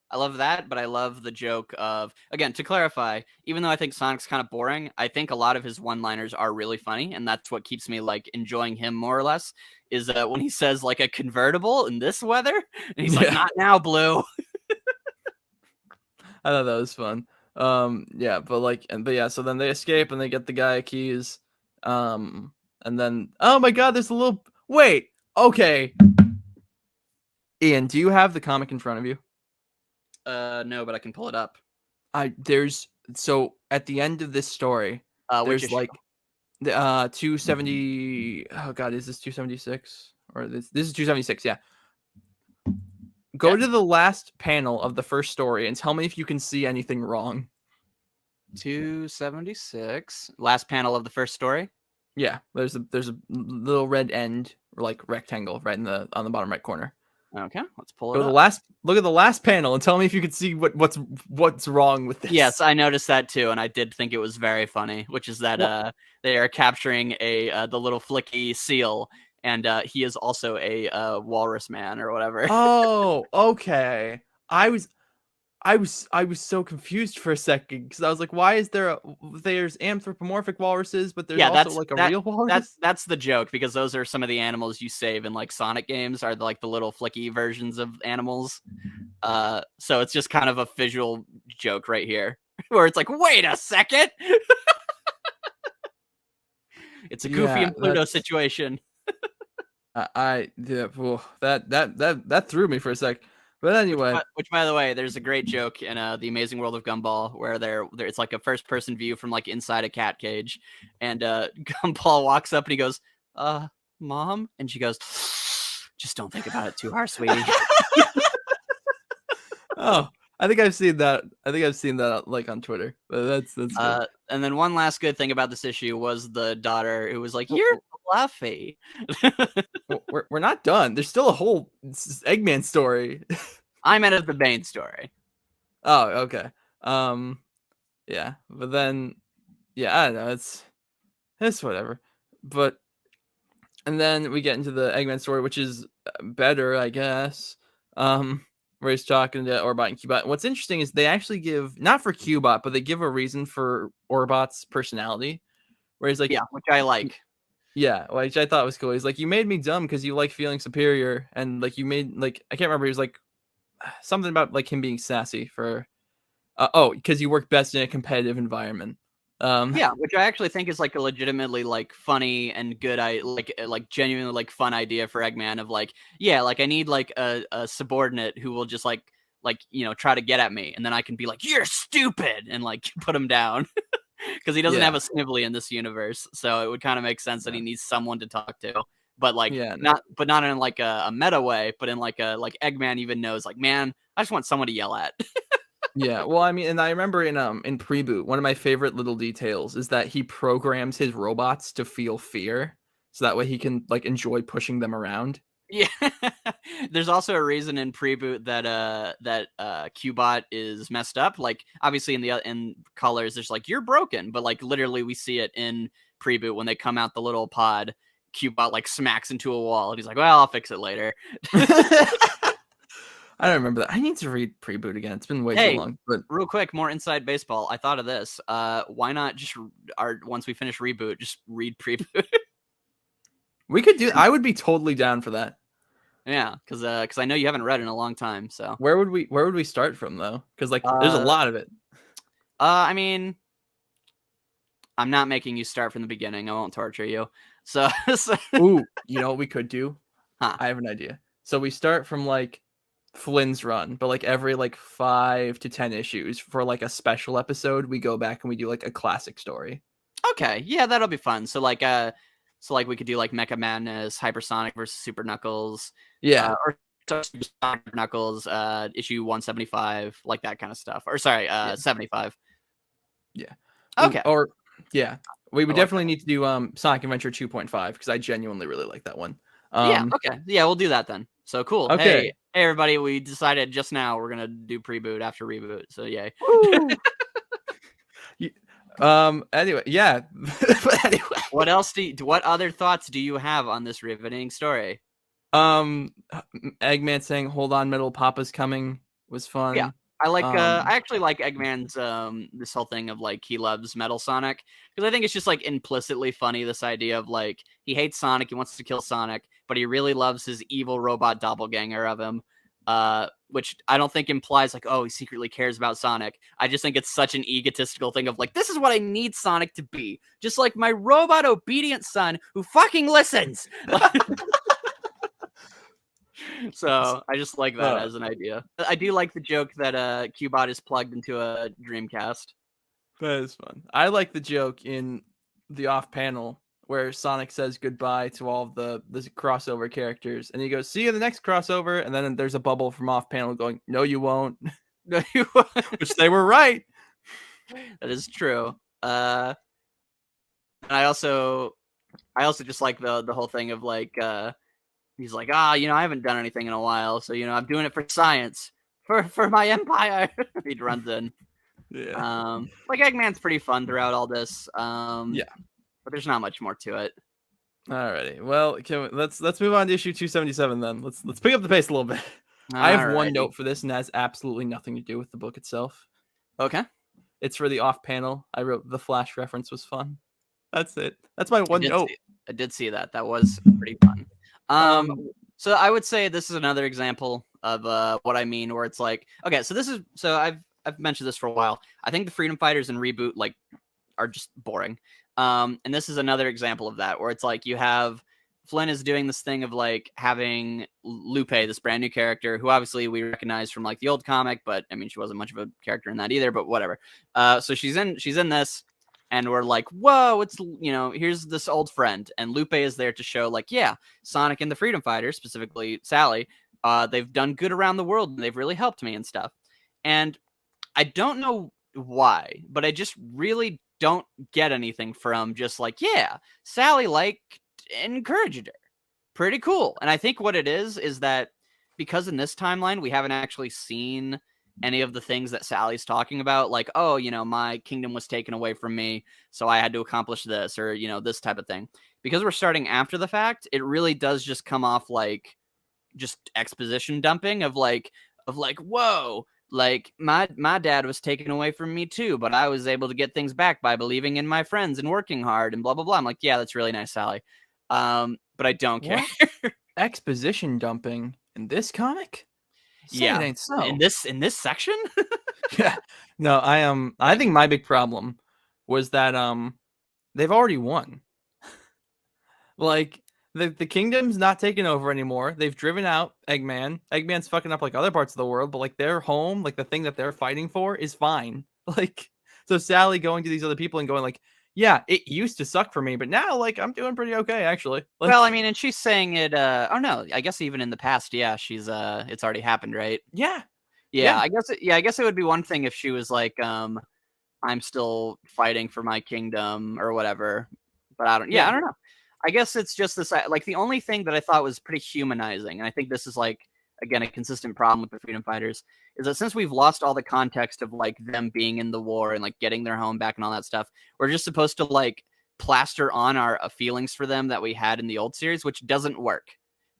I love that, but I love the joke of, again, to clarify, even though I think Sonic's kind of boring, I think a lot of his one-liners are really funny, and that's what keeps me like enjoying him more or less, is when he says like a convertible in this weather, and he's like, not now, Blue. I thought that was fun. Yeah, but yeah, so then they escape and they get the Gaia keys. And then oh my god, there's a little wait. Okay. Ian, do you have the comic in front of you? No, but I can pull it up. There's so at the end of this story, Which there's issue? like the 270. Oh god, is this 276 or this is 276? Yeah. Go Okay. to the last panel of the first story and tell me if you can see anything wrong. 276. Last panel of the first story. Yeah, there's a little red end or like rectangle right on the bottom right corner. Okay, let's pull Go it to the up. look at the last panel and tell me if you can see what's wrong with this. Yes, I noticed that too, and I did think it was very funny, which is that they are capturing the little flicky seal, and he is also a walrus man or whatever. Oh, okay. I was so confused for a second because I was like, why is there's anthropomorphic walruses, but there's Yeah, also like a real walrus? that's the joke, because those are some of the animals you save in like Sonic games, are like the little flicky versions of animals. So it's just kind of a visual joke right here, where it's like, wait a second, it's a Goofy Yeah, and Pluto situation. yeah, that threw me for a sec. But anyway, Which, by the way, there's a great joke in The Amazing World of Gumball where it's like a first-person view from like inside a cat cage, and Gumball walks up and he goes, Mom?" And she goes, "Just don't think about it too hard, sweetie." oh, I think I've seen that. I think I've seen that like on Twitter. But that's good. And then one last good thing about this issue was the daughter who was like, "You're fluffy." We're not done. There's still a whole Eggman story. I meant of the main story. Oh, okay. Yeah, but then, yeah, I don't know. It's whatever. But and then we get into the Eggman story, which is better, I guess. Where he's talking to Orbot and Cubot. What's interesting is they actually give not for Cubot, but they give a reason for Orbot's personality. Where he's like, Yeah, which I like. yeah, which I thought was cool. He's like, you made me dumb because you like feeling superior, and like you made like I can't remember. He was like something about like him being sassy for because you work best in a competitive environment. Yeah, which I actually think is like a legitimately like funny and good, I like genuinely like fun idea for Eggman of like, yeah, like I need like a subordinate who will just like try to get at me, and then I can be like, "You're stupid," and like put him down. Because he doesn't have a Snivelly in this universe, so it would kind of make sense that he needs someone to talk to, but like not in like a meta way, but in like Eggman even knows like, man, I just want someone to yell at. Yeah, well, I mean, and I remember in Prelude, one of my favorite little details is that he programs his robots to feel fear, so that way he can like enjoy pushing them around. Yeah, there's also a reason in Preboot that Cubot is messed up. Like obviously in colors, there's like, "You're broken," but like literally we see it in Preboot when they come out the little pod. Cubot like smacks into a wall, and he's like, "Well, I'll fix it later." I don't remember that. I need to read Preboot again. It's been way too long. But real quick, more inside baseball. I thought of this. Why not just once we finish Reboot, just read Preboot? we could do. I would be totally down for that. Yeah, because I know you haven't read in a long time. So where would we start from though? Because like there's a lot of it. I mean, I'm not making you start from the beginning. I won't torture you. So ooh, you know what we could do? Huh. I have an idea. So we start from like Flynn's run, but like every like 5 to 10 issues for like a special episode, we go back and we do like a classic story. Okay, yeah, that'll be fun. So like we could do like Mecha Madness, Hypersonic versus Super Knuckles, or Super Knuckles, issue 175, like that kind of stuff. Or sorry, 75. Yeah. Okay. Or yeah, we would definitely need to do Sonic Adventure 2.5 because I genuinely really like that one. Yeah. Okay. Yeah, we'll do that then. So cool. Okay. Hey everybody, we decided just now we're gonna do Preboot after Reboot. So yay. Anyway, yeah. But anyway, what other thoughts do you have on this riveting story? Eggman saying, "Hold on, Metal Papa's coming," was fun. Yeah. I actually like Eggman's this whole thing of like he loves Metal Sonic, because I think it's just like implicitly funny, this idea of like he hates Sonic, he wants to kill Sonic, but he really loves his evil robot doppelganger of him. which I don't think implies like, oh, he secretly cares about Sonic. I just think it's such an egotistical thing of like, this is what I need Sonic to be. Just like my robot obedient son who fucking listens. So I just like that as an idea. I do like the joke that Cubot is plugged into a Dreamcast. That is fun. I like the joke in the off panel where Sonic says goodbye to all of the crossover characters, and he goes, "See you in the next crossover," and then there's a bubble from off panel going, "No, you won't." No, you won't. Which they were right. That is true. And I also just like the whole thing of like he's like, I haven't done anything in a while, so I'm doing it for science, for my empire. He runs in. Yeah. Like Eggman's pretty fun throughout all this. Yeah. But there's not much more to it. Alrighty. Well, let's move on to issue 277 then. Let's pick up the pace a little bit. I have one note for this, and that has absolutely nothing to do with the book itself. Okay. It's for the off panel. I wrote the Flash reference was fun. That's it. That's my one note. I did see that. That was pretty fun. So I would say this is another example of what I mean, where it's like, okay, so I've mentioned this for a while. I think the Freedom Fighters and Reboot like are just boring. And this is another example of that, where it's like you have Flynn is doing this thing of like having Lupe, this brand new character, who obviously we recognize from like the old comic, but I mean she wasn't much of a character in that either, but whatever. So she's in this, and we're like, whoa, it's here's this old friend, and Lupe is there to show like, yeah, Sonic and the Freedom Fighters, specifically Sally, they've done good around the world and they've really helped me and stuff. And I don't know why, but I just really don't get anything from just like, yeah, Sally encouraged her. Pretty cool. And I think what it is that because in this timeline we haven't actually seen any of the things that Sally's talking about, like, oh, my kingdom was taken away from me, so I had to accomplish this, or this type of thing. Because we're starting after the fact, it really does just come off like just exposition dumping of like, whoa, like my dad was taken away from me too, but I was able to get things back by believing in my friends and working hard and blah blah blah. I'm like, yeah, that's really nice, Sally. But I don't care. Exposition dumping in this comic? Yeah, it ain't so. In this section? Yeah. No, I think my big problem was that they've already won. Like the kingdom's not taken over anymore. They've driven out Eggman. Eggman's fucking up like other parts of the world, but like their home, like the thing that they're fighting for is fine. Like, so Sally going to these other people and going like, yeah, it used to suck for me, but now like I'm doing pretty okay actually. Like, well, I mean, and she's saying it oh no, I guess even in the past, yeah, she's it's already happened, right? Yeah. I guess it would be one thing if she was like I'm still fighting for my kingdom or whatever. But I don't know. I guess it's just this, like, the only thing that I thought was pretty humanizing, and I think this is, like, again, a consistent problem with the Freedom Fighters, is that since we've lost all the context of, like, them being in the war and, like, getting their home back and all that stuff, we're just supposed to, like, plaster on our feelings for them that we had in the old series, which doesn't work,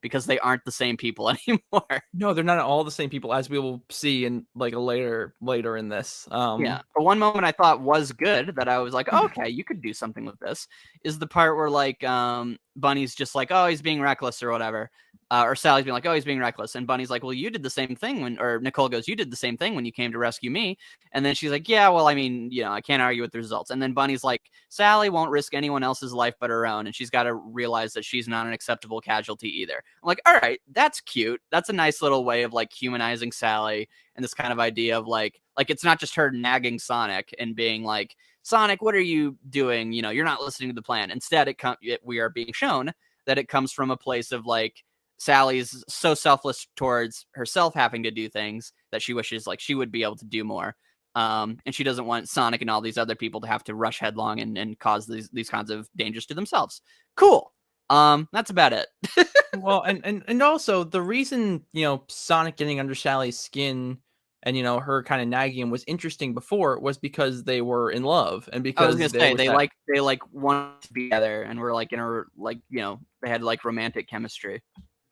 because they aren't the same people anymore. No, they're not all the same people, as we will see in, like, a later in this. Yeah. But one moment I thought was good, that I was like, okay, you could do something with this, is the part where, like, Bunny's just like, oh, he's being reckless or whatever. Or Sally's being like, oh, he's being reckless. And Bunny's like, well, you did the same thing or Nicole goes, you did the same thing when you came to rescue me. And then she's like, yeah, well, I mean, I can't argue with the results. And then Bunny's like, Sally won't risk anyone else's life but her own. And she's got to realize that she's not an acceptable casualty either. I'm like, all right, that's cute. That's a nice little way of like humanizing Sally and this kind of idea of like it's not just her nagging Sonic and being like, Sonic, what are you doing? You're not listening to the plan. Instead, we are being shown that it comes from a place of like, Sally's so selfless towards herself having to do things that she wishes like she would be able to do more. And she doesn't want Sonic and all these other people to have to rush headlong and cause these kinds of dangers to themselves. Cool. That's about it. Well, and also the reason, Sonic getting under Sally's skin and, her kind of nagging him was interesting before was because they were in love and because I was gonna say they wanted to be together and were like in a they had like romantic chemistry.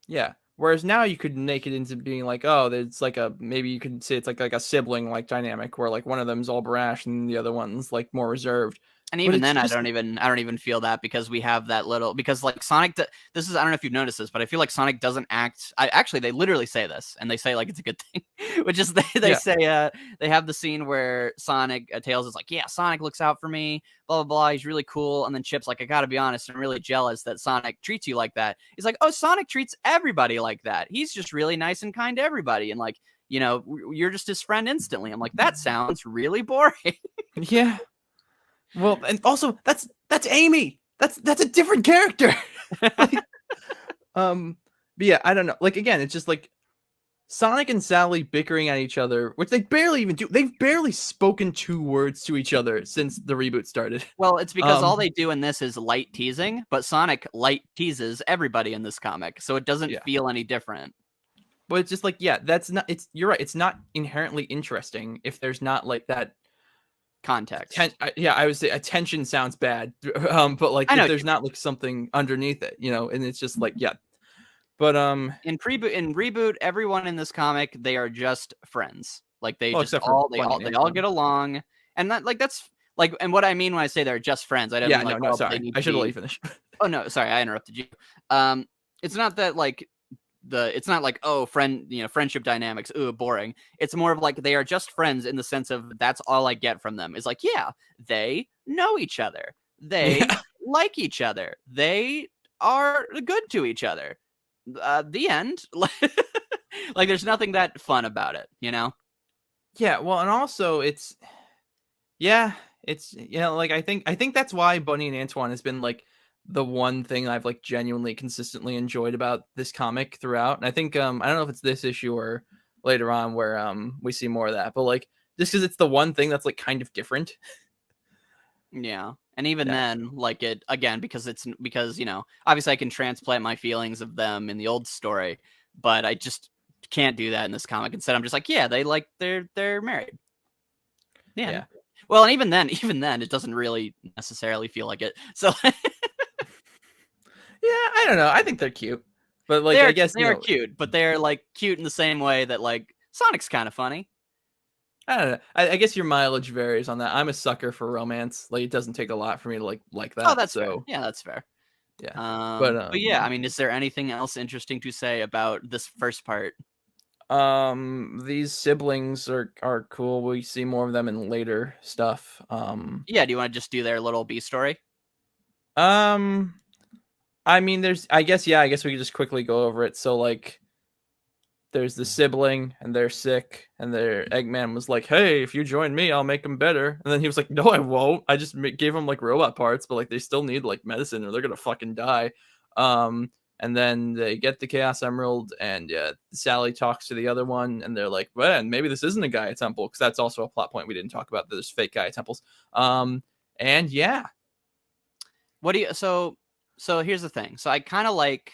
Yeah. Whereas now you could make it into being like, oh, it's like maybe you could say it's like a sibling like dynamic where like one of them's all brash and the other one's like more reserved. And even then, just, I don't even feel that because we have that little like Sonic. This is I don't know if you've noticed this, but I feel like Sonic doesn't act. Actually, they literally say this, and they say like it's a good thing, which is they say they have the scene where Sonic Tails is like, yeah, Sonic looks out for me, blah blah blah. He's really cool, and then Chip's like, I gotta be honest, I'm really jealous that Sonic treats you like that. He's like, oh, Sonic treats everybody like that. He's just really nice and kind to everybody, and like, you know, you're just his friend instantly. I'm like, that sounds really boring. yeah. Well, and also that's Amy. That's a different character. Like, but yeah, I don't know. Like again, it's just like Sonic and Sally bickering at each other, which they barely even do. They've barely spoken 2 words to each other since the reboot started. Well, it's because all they do in this is light teasing, but Sonic light teases everybody in this comic, so it doesn't feel any different. But it's just like, yeah, that's not. You're right. It's not inherently interesting if there's not like that context. I would say attention sounds bad, but like if there's not like something underneath it, you know, and it's just like, yeah. But in reboot, everyone in this comic, they are just friends. Like they just they all get along, and that's like, and what I mean when I say they're just friends, I don't mean like, no, sorry, I should let you finish. Oh no, sorry, I interrupted you. It's not that like it's not like, oh, friendship dynamics, ooh, boring. It's more of like they are just friends in the sense of that's all I get from them is like, yeah, they know each other, they like each other, they are good to each other. The end. Like there's nothing that fun about it, you know? Yeah, well, and also it's like I think that's why Bunny and Antoine has been like the one thing I've like genuinely consistently enjoyed about this comic throughout. And I think I don't know if it's this issue or later on where we see more of that, but like just because it's the one thing that's like kind of different. Yeah. And even then, like it again, because you know, obviously I can transplant my feelings of them in the old story, but I just can't do that in this comic. Instead, I'm just like, yeah, they're married. Yeah. Well, and even then, it doesn't really necessarily feel like it. So yeah, I don't know. I think they're cute, but like I guess they are cute, but they're like cute in the same way that like Sonic's kind of funny. I don't know. I guess your mileage varies on that. I'm a sucker for romance. Like it doesn't take a lot for me to like that. Oh, that's fair. Yeah, that's fair. Yeah, but yeah, I mean, is there anything else interesting to say about this first part? These siblings are cool. We see more of them in later stuff. Yeah, do you want to just do their little B story? I mean, I guess we could just quickly go over it. So like there's the sibling and they're sick and their Eggman was like, hey, if you join me, I'll make them better. And then he was like, no, I won't. I just gave them like robot parts, but like they still need like medicine or they're going to fucking die. And then they get the Chaos Emerald and Sally talks to the other one and they're like, well, maybe this isn't a Gaia temple. Cause that's also a plot point we didn't talk about. There's fake Gaia temples. And yeah. So here's the thing. So I kind of like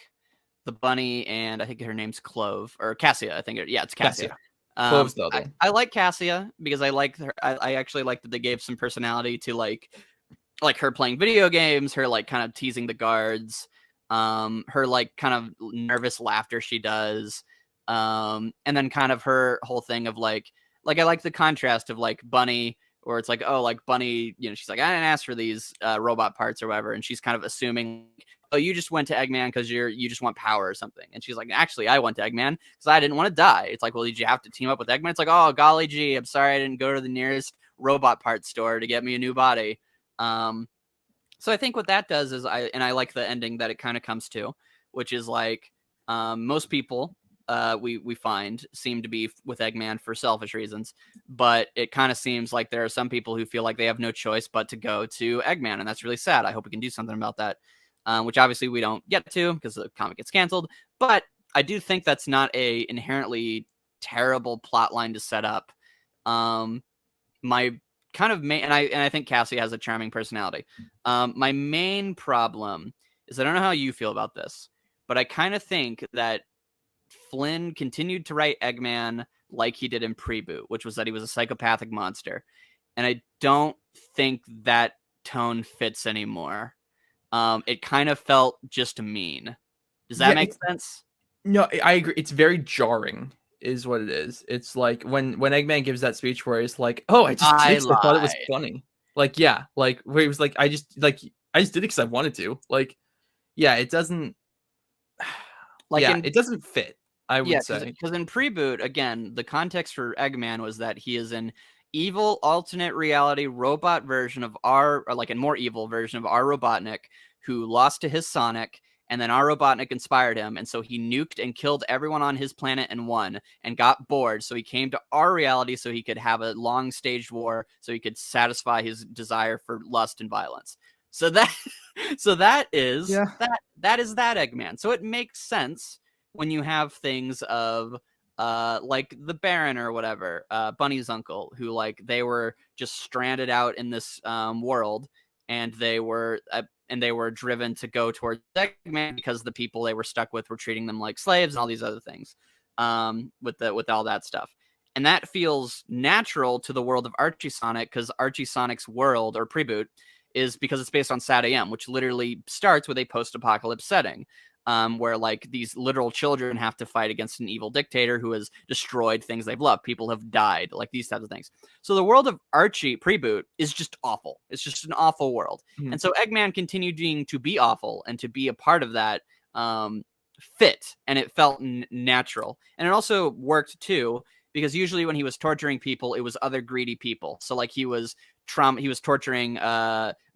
the bunny, and I think her name's Clove or Cassia. I think it's Cassia. Clove's the other. I like Cassia because I like her. I actually like that they gave some personality to like her playing video games, her like kind of teasing the guards, her like kind of nervous laughter she does, and then kind of her whole thing of like I like the contrast of like Bunny. Or it's like, oh, like Bunny, you know, she's like, I didn't ask for these robot parts or whatever. And she's kind of assuming, oh, you just went to Eggman because you just want power or something. And she's like, actually, I went to Eggman because I didn't want to die. It's like, well, did you have to team up with Eggman? It's like, oh, golly gee, I'm sorry I didn't go to the nearest robot parts store to get me a new body. So I think what that does is I like the ending that it kind of comes to, which is like most people we find seem to be with Eggman for selfish reasons, but it kind of seems like there are some people who feel like they have no choice but to go to Eggman, and that's really sad. I hope we can do something about that, which obviously we don't get to because the comic gets canceled, but I do think that's not a inherently terrible plot line to set up. My kind of main, and I think Cassie has a charming personality. My main problem is I don't know how you feel about this, but I kind of think that Flynn continued to write Eggman like he did in Prelude, which was that he was a psychopathic monster. And I don't think that tone fits anymore. It kind of felt just mean. Does that make sense? No, I agree. It's very jarring is what it is. It's like when Eggman gives that speech where he's like, oh, I thought it was funny. Like, yeah, like where he was like, I just did it because I wanted to. Like, yeah, it doesn't. Like Yeah, in it doesn't fit. I Yeah, would say. because in Preboot, again, the context for Eggman was that he is an evil alternate reality robot version of or like a more evil version of our Robotnik who lost to his Sonic, and then our Robotnik inspired him, and so he nuked and killed everyone on his planet and won, and got bored, so he came to our reality so he could have a long staged war, so he could satisfy his desire for lust and violence. So that, so that is Yeah. that Eggman. So it makes sense when you have things of like the Baron or whatever, Bunny's uncle, who like they were just stranded out in this world, and they were driven to go towards Eggman because the people they were stuck with were treating them like slaves and all these other things, with all that stuff. And that feels natural to the world of Archie Sonic, because Archie Sonic's world, or Preboot, is because it's based on Sad AM, which literally starts with a post-apocalypse setting. Where like these literal children have to fight against an evil dictator who has destroyed things they've loved. People have died, like these types of things. So the world of Archie Preboot is just awful. It's just an awful world. Mhm. And so Eggman continuing to be awful and to be a part of that fit, and it felt natural. And it also worked too, because usually when he was torturing people, it was other greedy people. So like he was torturing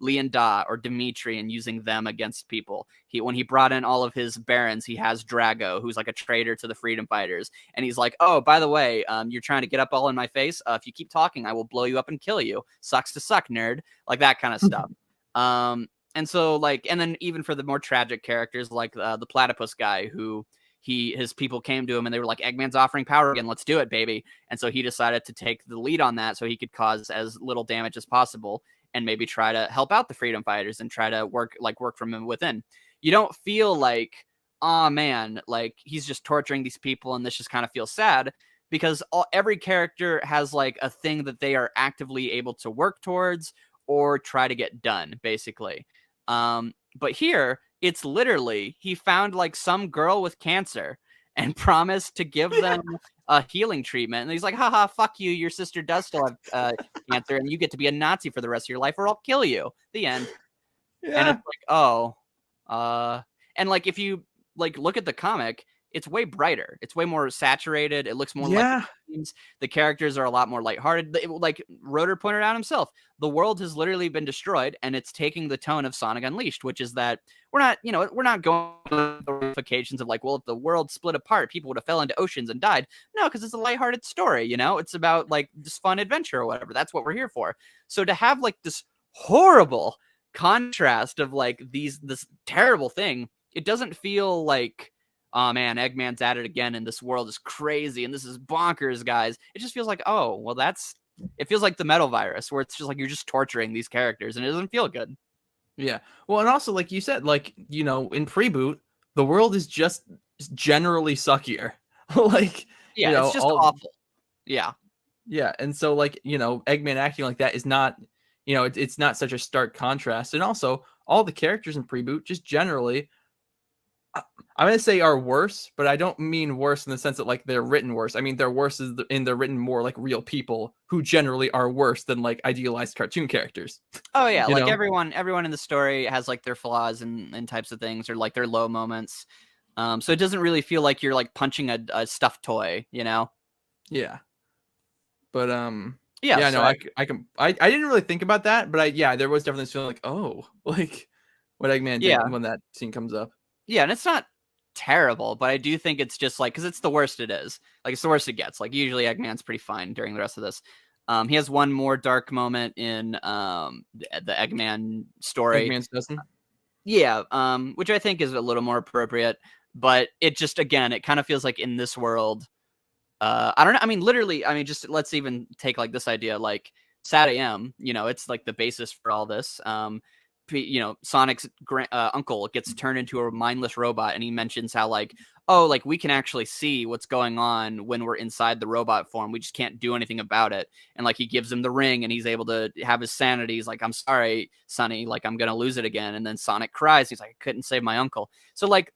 Lee and Da or Dimitri and using them against people. When he brought in all of his barons, he has Drago, who's like a traitor to the freedom fighters, and he's like, oh, by the way, you're trying to get up all in my face, if you keep talking I will blow you up and kill you. Sucks to suck, nerd. Like that kind of stuff. And so like, and then even for the more tragic characters like the platypus guy, who his people came to him and they were like, Eggman's offering power again, let's do it, baby. And so he decided to take the lead on that so he could cause as little damage as possible and maybe try to help out the freedom fighters and try to work from within. You don't feel like, oh man, like he's just torturing these people and this just kind of feels sad, because every character has like a thing that they are actively able to work towards or try to get done, basically. But here, it's literally he found like some girl with cancer and promised to give them a healing treatment. And he's like, haha, fuck you. Your sister does still have cancer, and you get to be a Nazi for the rest of your life, or I'll kill you. The end. Yeah. And it's like, oh. And like if you like look at the comic, it's way brighter. It's way more saturated. It looks more like the characters are a lot more lighthearted. Like Rotor pointed out himself, the world has literally been destroyed, and it's taking the tone of Sonic Unleashed, which is that we're not going to the ramifications of like, well, if the world split apart, people would have fell into oceans and died. No, because it's a lighthearted story. It's about like this fun adventure or whatever. That's what we're here for. So to have like this horrible contrast of like this terrible thing, it doesn't feel like, oh man, Eggman's at it again and this world is crazy and this is bonkers, guys. It just feels like, oh, well, it feels like the Metal Virus, where it's just like you're just torturing these characters and it doesn't feel good. Yeah. Well, and also like you said, like, in Preboot, the world is just generally suckier. Like, yeah, it's just awful. Yeah. Yeah, and so like, Eggman acting like that is not, it's not such a stark contrast. And also, all the characters in Preboot just generally, I'm going to say are worse, but I don't mean worse in the sense that like they're written worse. I mean, they're worse they're written more like real people who generally are worse than like idealized cartoon characters. Oh yeah, like everyone in the story has like their flaws and types of things, or like their low moments. So it doesn't really feel like you're like punching a stuffed toy, Yeah. But yeah, no, I didn't really think about that, but there was definitely this feeling like, oh, like what Eggman did when that scene comes up. Yeah, and it's not terrible, but I do think it's just like, because it's the worst it is. Like it's the worst it gets. Like usually Eggman's pretty fine during the rest of this. He has one more dark moment in the Eggman story. Eggman's doesn't. Yeah, which I think is a little more appropriate, but it just, again, it kind of feels like in this world, I don't know. I mean, literally, just let's even take like this idea, like Sad AM, it's like the basis for all this. Sonic's uncle gets turned into a mindless robot, and he mentions how like, oh, like we can actually see what's going on when we're inside the robot form. We just can't do anything about it. And like he gives him the ring and he's able to have his sanity. He's like, I'm sorry, Sonny, like I'm going to lose it again. And then Sonic cries. He's like, I couldn't save my uncle. So like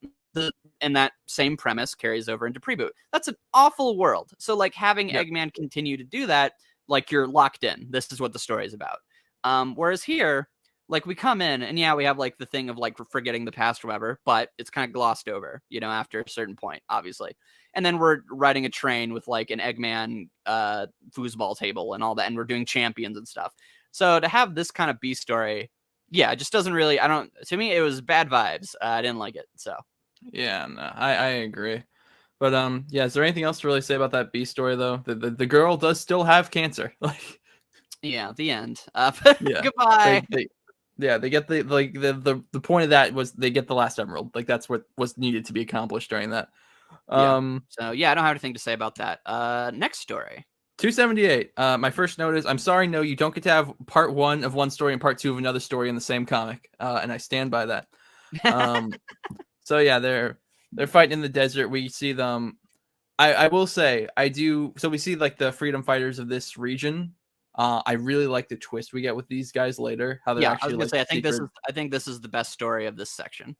and that same premise carries over into Preboot. That's an awful world. So like having Eggman continue to do that, like you're locked in. This is what the story is about. Whereas here, like we come in and yeah, we have like the thing of like forgetting the past or whatever, but it's kind of glossed over, you know, after a certain point, obviously. And then we're riding a train with like an Eggman foosball table and all that, and we're doing champions and stuff. So to have this kind of B story, yeah, it just doesn't really. I don't. To me, it was bad vibes. I didn't like it. So Yeah, no, I agree. But yeah, is there anything else to really say about that B story though? The girl does still have cancer. Like, yeah, the end. yeah, Goodbye. they get the point of that was they get the last emerald. Like that's what was needed to be accomplished during that. Yeah. So yeah, I don't have anything to say about that. Next story. 278. My first note is I'm sorry, no, you don't get to have part 1 of one story and part 2 of another story in the same comic. And I stand by that. So yeah, they're fighting in the desert. We see them. I will say I do. So we see like the freedom fighters of this region. I really like the twist we get with these guys later. How they're Yeah, I actually was gonna like say I think this is the best story of this section.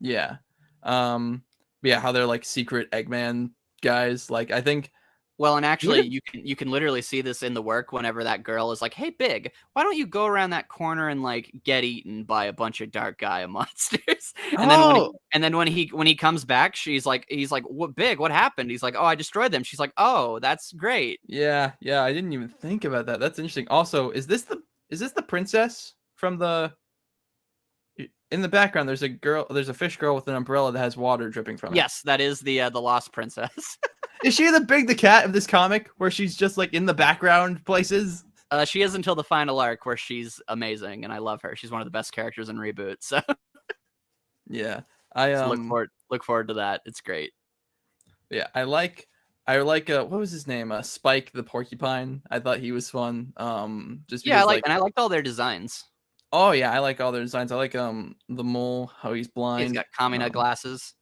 yeah. But yeah, how they're like secret Eggman guys. Like I think Well, and actually, you can literally see this in the work whenever that girl is like, "Hey, Big, why don't you go around that corner and like get eaten by a bunch of dark Gaia monsters?" And then when he comes back, he's like, "What, Big? What happened?" He's like, "Oh, I destroyed them." She's like, "Oh, that's great." yeah, I didn't even think about that. That's interesting. Also, is this the princess from the in the background? There's a fish girl with an umbrella that has water dripping from it. Yes, that is the lost princess. Is she the Big the cat of this comic where she's just like in the background places? She is until the final arc where she's amazing and I love her. She's one of the best characters in Reboot. So yeah, so look forward to that. It's great. Yeah, I like what was his name? Spike the porcupine. I thought he was fun. Just Yeah, because I liked all their designs. oh yeah, I like all their designs. I like the mole, how he's blind. He's got Kamina glasses.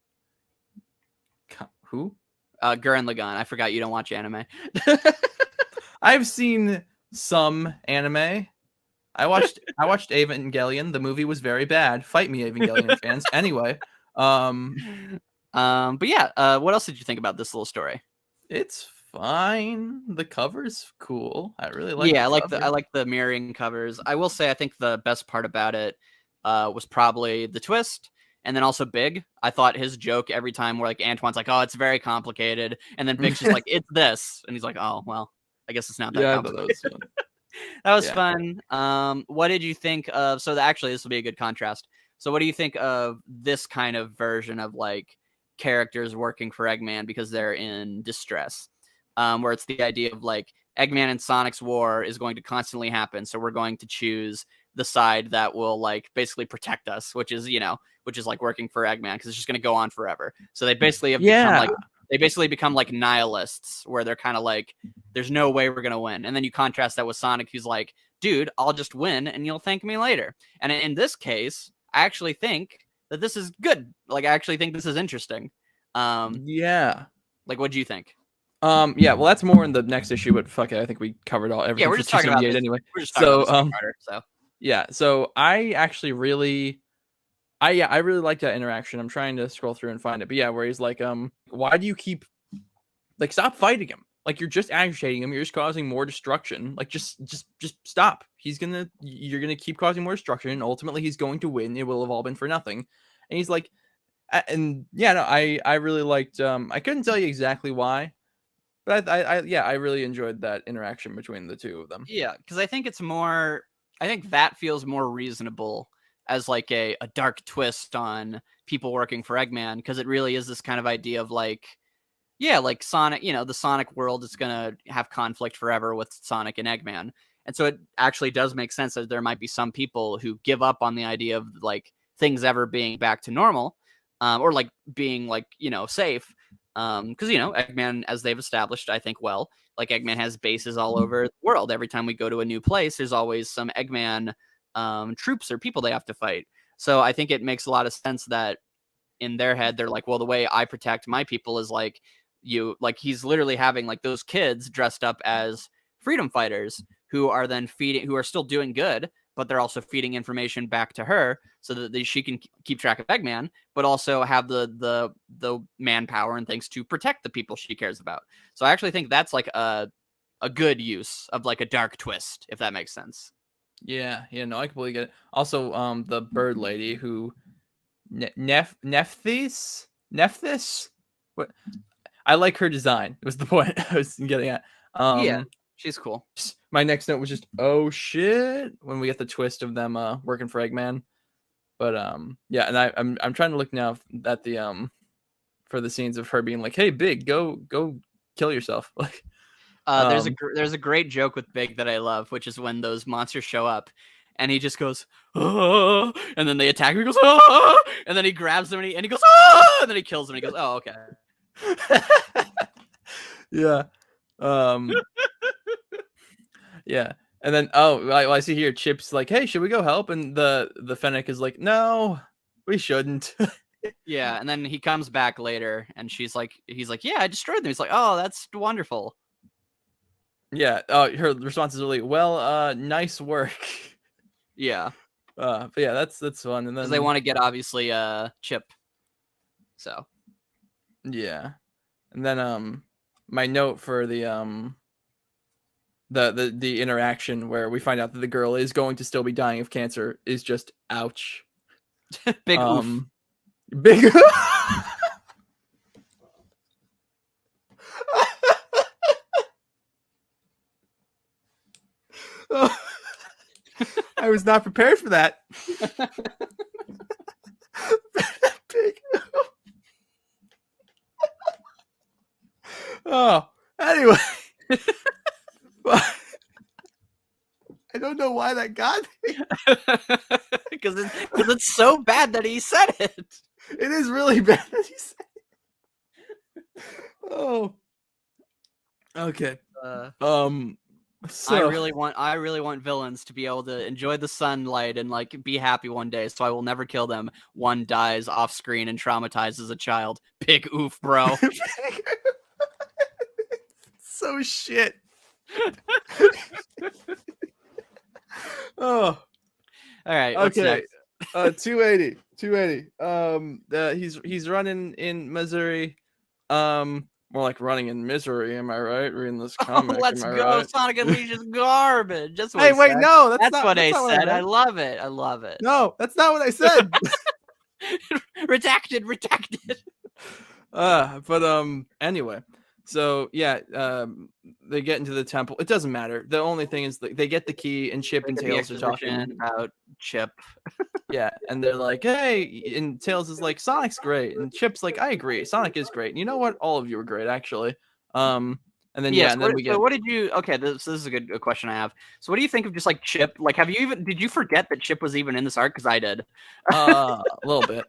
Who? Gurren Lagann. I forgot you don't watch anime. I've seen some anime. I watched Evangelion. The movie was very bad. Fight me, Evangelion fans. Anyway, but yeah, what else did you think about this little story? It's fine. The cover's cool. I really like. Yeah, I like the mirroring covers. I will say I think the best part about it was probably the twist. And then also Big, I thought his joke every time where like Antoine's like, "Oh, it's very complicated," and then Big's just like, "It's this," and he's like, "Oh, well, I guess it's not that complicated." That was fun. What did you think of? So actually, this will be a good contrast. So, what do you think of this kind of version of like characters working for Eggman because they're in distress? Where it's the idea of like Eggman and Sonic's war is going to constantly happen, so we're going to choose the side that will like basically protect us, which is like working for Eggman because it's just going to go on forever. So they basically have become like nihilists, where they're kind of like, there's no way we're going to win. And then you contrast that with Sonic, who's like, dude, I'll just win and you'll thank me later. And in this case, I actually think that this is good. Like, I actually think this is interesting. Yeah. Like, what do you think? Yeah, well, that's more in the next issue, but fuck it, I think we covered everything. Yeah, we're just talking about this anyway. We're just talking about this so. Yeah, so I actually really like that interaction. I'm trying to scroll through and find it, but yeah, where he's like, why do you keep like stop fighting him? Like you're just agitating him. You're just causing more destruction. Like just stop. You're gonna keep causing more destruction, and ultimately he's going to win. It will have all been for nothing. And he's like, and yeah, no, I really liked. I couldn't tell you exactly why, but I really enjoyed that interaction between the two of them. Yeah, because I think that feels more reasonable as like a dark twist on people working for Eggman, because it really is this kind of idea of like, yeah, like Sonic, the Sonic world is going to have conflict forever with Sonic and Eggman. And so it actually does make sense that there might be some people who give up on the idea of like things ever being back to normal, or like being like, safe. Because, Eggman, as they've established, I think, well, like Eggman has bases all over the world. Every time we go to a new place, there's always some Eggman troops or people they have to fight. So I think it makes a lot of sense that in their head, they're like, well, the way I protect my people is like he's literally having like those kids dressed up as freedom fighters who are then who are still doing good, but they're also feeding information back to her so that she can keep track of Eggman, but also have the manpower and things to protect the people she cares about. So I actually think that's like a good use of like a dark twist, if that makes sense. Yeah, no, I completely get it. Also, the bird lady who Nephthys? What? I like her design. It was the point I was getting at. Yeah, she's cool. My next note was just, oh shit, when we get the twist of them working for Eggman. But yeah, and I'm trying to look now at the for the scenes of her being like, hey, Big, go kill yourself. Like, there's a great joke with Big that I love, which is when those monsters show up, and he just goes, "Ah," and then they attack him. He goes, "Ah," and then he grabs them and he goes, "Ah," and then he kills them. And he goes, "Oh, okay." Yeah. Yeah. And then I see here Chip's like, hey, should we go help? And the Fennec is like, no, we shouldn't. Yeah, and then he comes back later, and he's like, yeah, I destroyed them. He's like, oh, that's wonderful. Yeah. Her response is really, well, nice work. Yeah. But yeah, that's fun. And then they want to get obviously Chip. So. Yeah. And then my note for the interaction where we find out that the girl is going to still be dying of cancer is just ouch. Big oof. Big I was not prepared for that. Big. Oh, anyway. I don't know why that got me. Because it's so bad that he said it. It is really bad that he said it. Oh. Okay. So, I really want villains to be able to enjoy the sunlight and like be happy one day, so I will never kill them. One dies off screen and traumatizes a child. Big oof, bro. So shit. Oh. All right. Okay. 280. He's running in Missouri. More like running in misery, am I right? Reading this comic. Let's go. Right? Sonic Unleashes garbage. That's what hey, wait, said. no, that's not what I said. I love it. I love it. No, that's not what I said. Redacted. But anyway. So yeah, they get into the temple. It doesn't matter. The only thing is they get the key, and Chip and Tails are talking about Chip. Yeah, and they're like, hey, and Tails is like, Sonic's great, and Chip's like, I agree, Sonic is great. And you know what? All of you are great, actually. And then and then we get. So what did you? Okay, this is a question I have. So what do you think of just like Chip? Like, did you forget that Chip was even in this arc? Because I did. A little bit.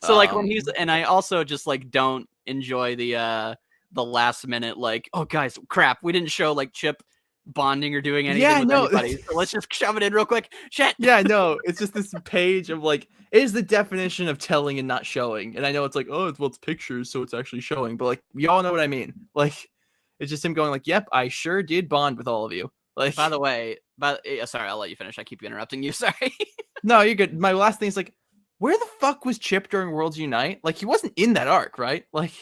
So like when and I also just like don't enjoy the last minute like, oh guys, crap, we didn't show like Chip bonding or doing anything with anybody, so let's just shove it in real quick. Shit. Yeah, no, it's just this page of like, it is the definition of telling and not showing. And I know it's like, oh, it's pictures, so it's actually showing, but like, we all know what I mean. Like, it's just him going like, yep, I sure did bond with all of you. Like, by the way, sorry, I'll let you finish. I keep interrupting you. Sorry. No, you're good. My last thing is like, where the fuck was Chip during Worlds Unite? Like, he wasn't in that arc, right? Like,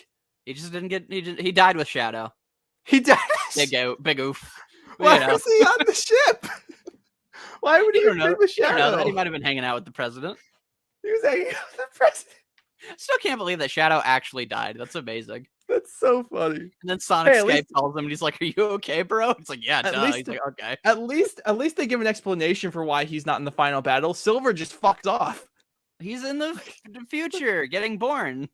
he just didn't get. He died with Shadow. He died. Big oof. Why was he on the ship? Why would he be with Shadow? He might have been hanging out with the president. He was hanging out with the president. Still can't believe that Shadow actually died. That's amazing. That's so funny. And then Sonic Skype calls him and he's like, "Are you okay, bro?" It's like, "Yeah, duh." He's like, "Okay." At least they give an explanation for why he's not in the final battle. Silver just fucked off. He's in the future, getting born.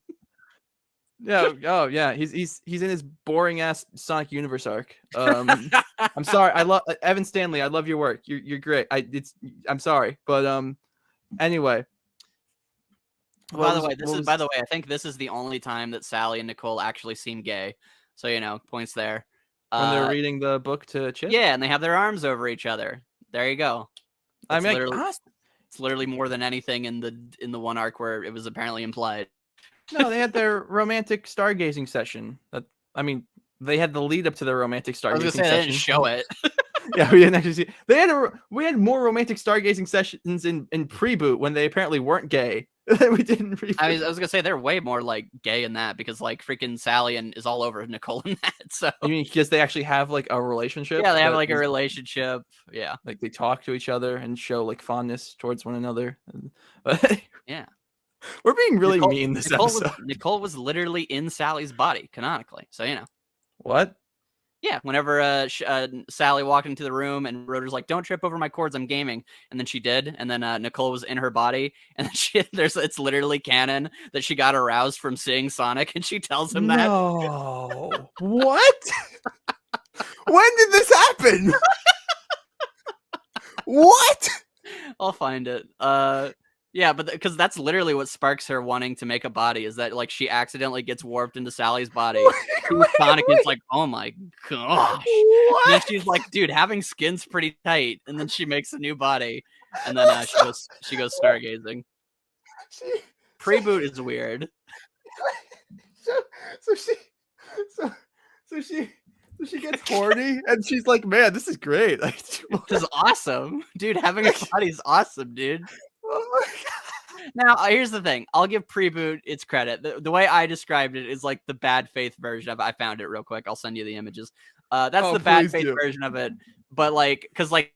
Yeah. Oh, yeah. He's in his boring ass Sonic Universe arc. I'm sorry. I love Evan Stanley. I love your work. You're great. I'm sorry, but anyway. By the way, I think this is the only time that Sally and Nicole actually seem gay. So points there. When they're reading the book to Chip. Yeah, and they have their arms over each other. There you go. It's literally more than anything in the one arc where it was apparently implied. No, they had their romantic stargazing session. They had the lead up to their romantic stargazing session. They didn't show it. Yeah, we didn't actually see. We had more romantic stargazing sessions in Preboot when they apparently weren't gay. that we didn't read. I was gonna say they're way more like gay in that because like freaking Sally and is all over Nicole in that. So I mean, because they actually have like a relationship. yeah, they have that like a is- relationship. Yeah, Like they talk to each other and show like fondness towards one another. But yeah. we're being really mean this episode. Nicole was literally in Sally's body canonically. So you know. What? Yeah, whenever Sally walked into the room and Rotor's like, "Don't trip over my cords, I'm gaming," and then she did, and then Nicole was in her body, and then it's literally canon that she got aroused from seeing Sonic, and she tells him that. No. What? When did this happen? What? I'll find it. Yeah, but because that's literally what sparks her wanting to make a body is that like she accidentally gets warped into Sally's body. Sonic is like, oh my gosh. And then she's like, dude, having skin's pretty tight. And then she makes a new body, and then she goes stargazing. Pre-boot is weird. So she gets horny and she's like, man, this is great. Like, This is awesome, dude. Having a body is awesome, dude. oh my God. Now, here's the thing. I'll give Pre-boot its credit. The way I described it is like the bad faith version of it. I found it real quick. I'll send you the images. That's the bad faith version of it. But like, because like,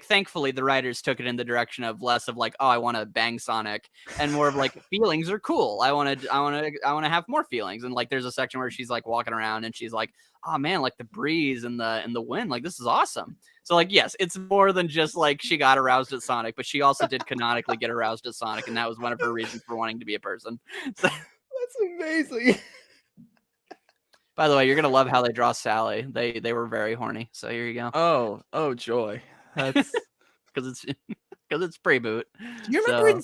thankfully the writers took it in the direction of less of like, oh, I want to bang Sonic, and more of like feelings are cool. I want to have more feelings. And like, there's a section where she's like walking around and she's like, oh man, like the breeze and the wind, like this is awesome. So like, yes, it's more than just like she got aroused at Sonic, but she also did canonically get aroused at Sonic, and that was one of her reasons for wanting to be a person. So, That's amazing. by the way, you're gonna love how they draw Sally. They were very horny. So here you go. Oh joy. That's Because it's pre-boot. Do you remember in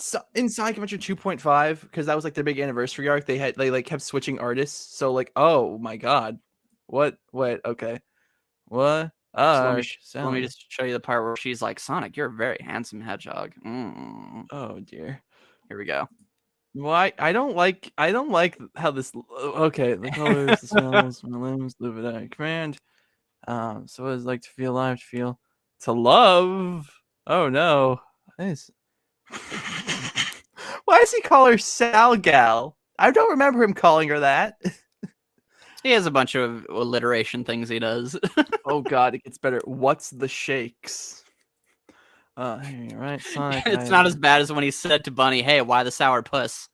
Sonic Adventure 2.5? Because that was like their big anniversary arc. They like kept switching artists. So like, oh my god. What? Wait, okay. What? Let me just show you the part where she's like, Sonic, you're a very handsome hedgehog. Oh dear. Here we go. Why? I don't like how this. Okay, the colors, the smells, my limbs, live without a command. So what does it like to feel alive? To feel, to love. Oh no. This. Why does he call her Salgal? I don't remember him calling her that. He has a bunch of alliteration things he does. Oh god, it gets better. What's the shakes? Right, Sonic. It's not as bad as when he said to Bunny, "Hey, why the sour puss?"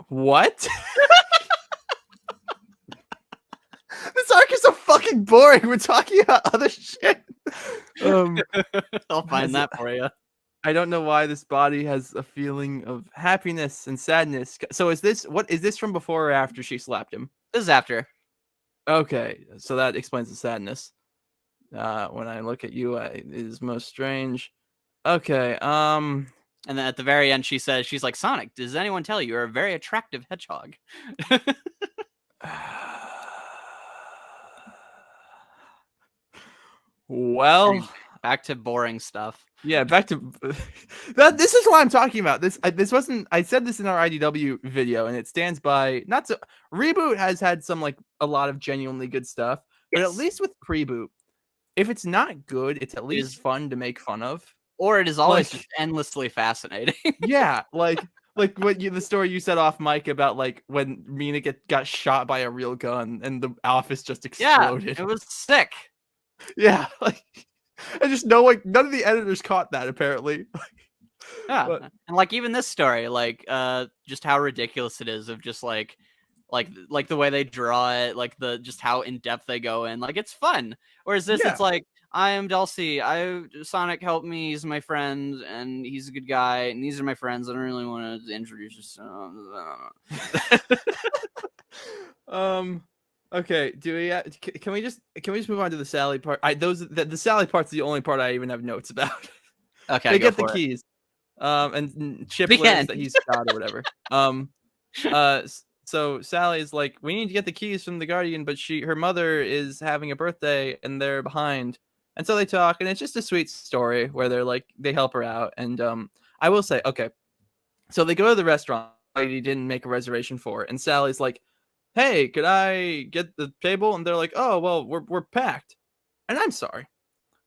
What? This arc is so fucking boring. We're talking about other shit. I'll find that for you. I don't know why this body has a feeling of happiness and sadness. So is this from before or after she slapped him? This is after. Okay, so that explains the sadness. When I look at you, it is most strange. Okay, and then at the very end, she's like, Sonic, does anyone tell you you're a very attractive hedgehog? Well, back to boring stuff. Yeah, back to that. This is what I'm talking about. This wasn't. I said this in our IDW video, and it stands by. Not so. Reboot has had some like a lot of genuinely good stuff, but at least with Preboot, if it's not good, it's at least fun to make fun of. Or it is always just endlessly fascinating. Yeah, like the story you said off mic about like when Mina got shot by a real gun and the office just exploded. Yeah, it was sick. Yeah, like. I just know like none of the editors caught that apparently. Yeah, and like even this story, like just how ridiculous it is of just like the way they draw it, like just how in depth they go in. Like it's fun. Whereas this, it's like I am Dulcie. Sonic helped me. He's my friend, and he's a good guy. And these are my friends. I don't really want to introduce yourself. Okay, can we just move on to the Sally part? The Sally part's the only part I even have notes about. Okay, they get the keys, and Chip learns that he's God or whatever. So Sally's like, we need to get the keys from the Guardian, but her mother is having a birthday and they're behind, and so they talk, and it's just a sweet story where they help her out, and I will say, okay, so they go to the restaurant he didn't make a reservation for, and Sally's like, hey, could I get the table? And they're like, oh, well, we're packed. And I'm sorry.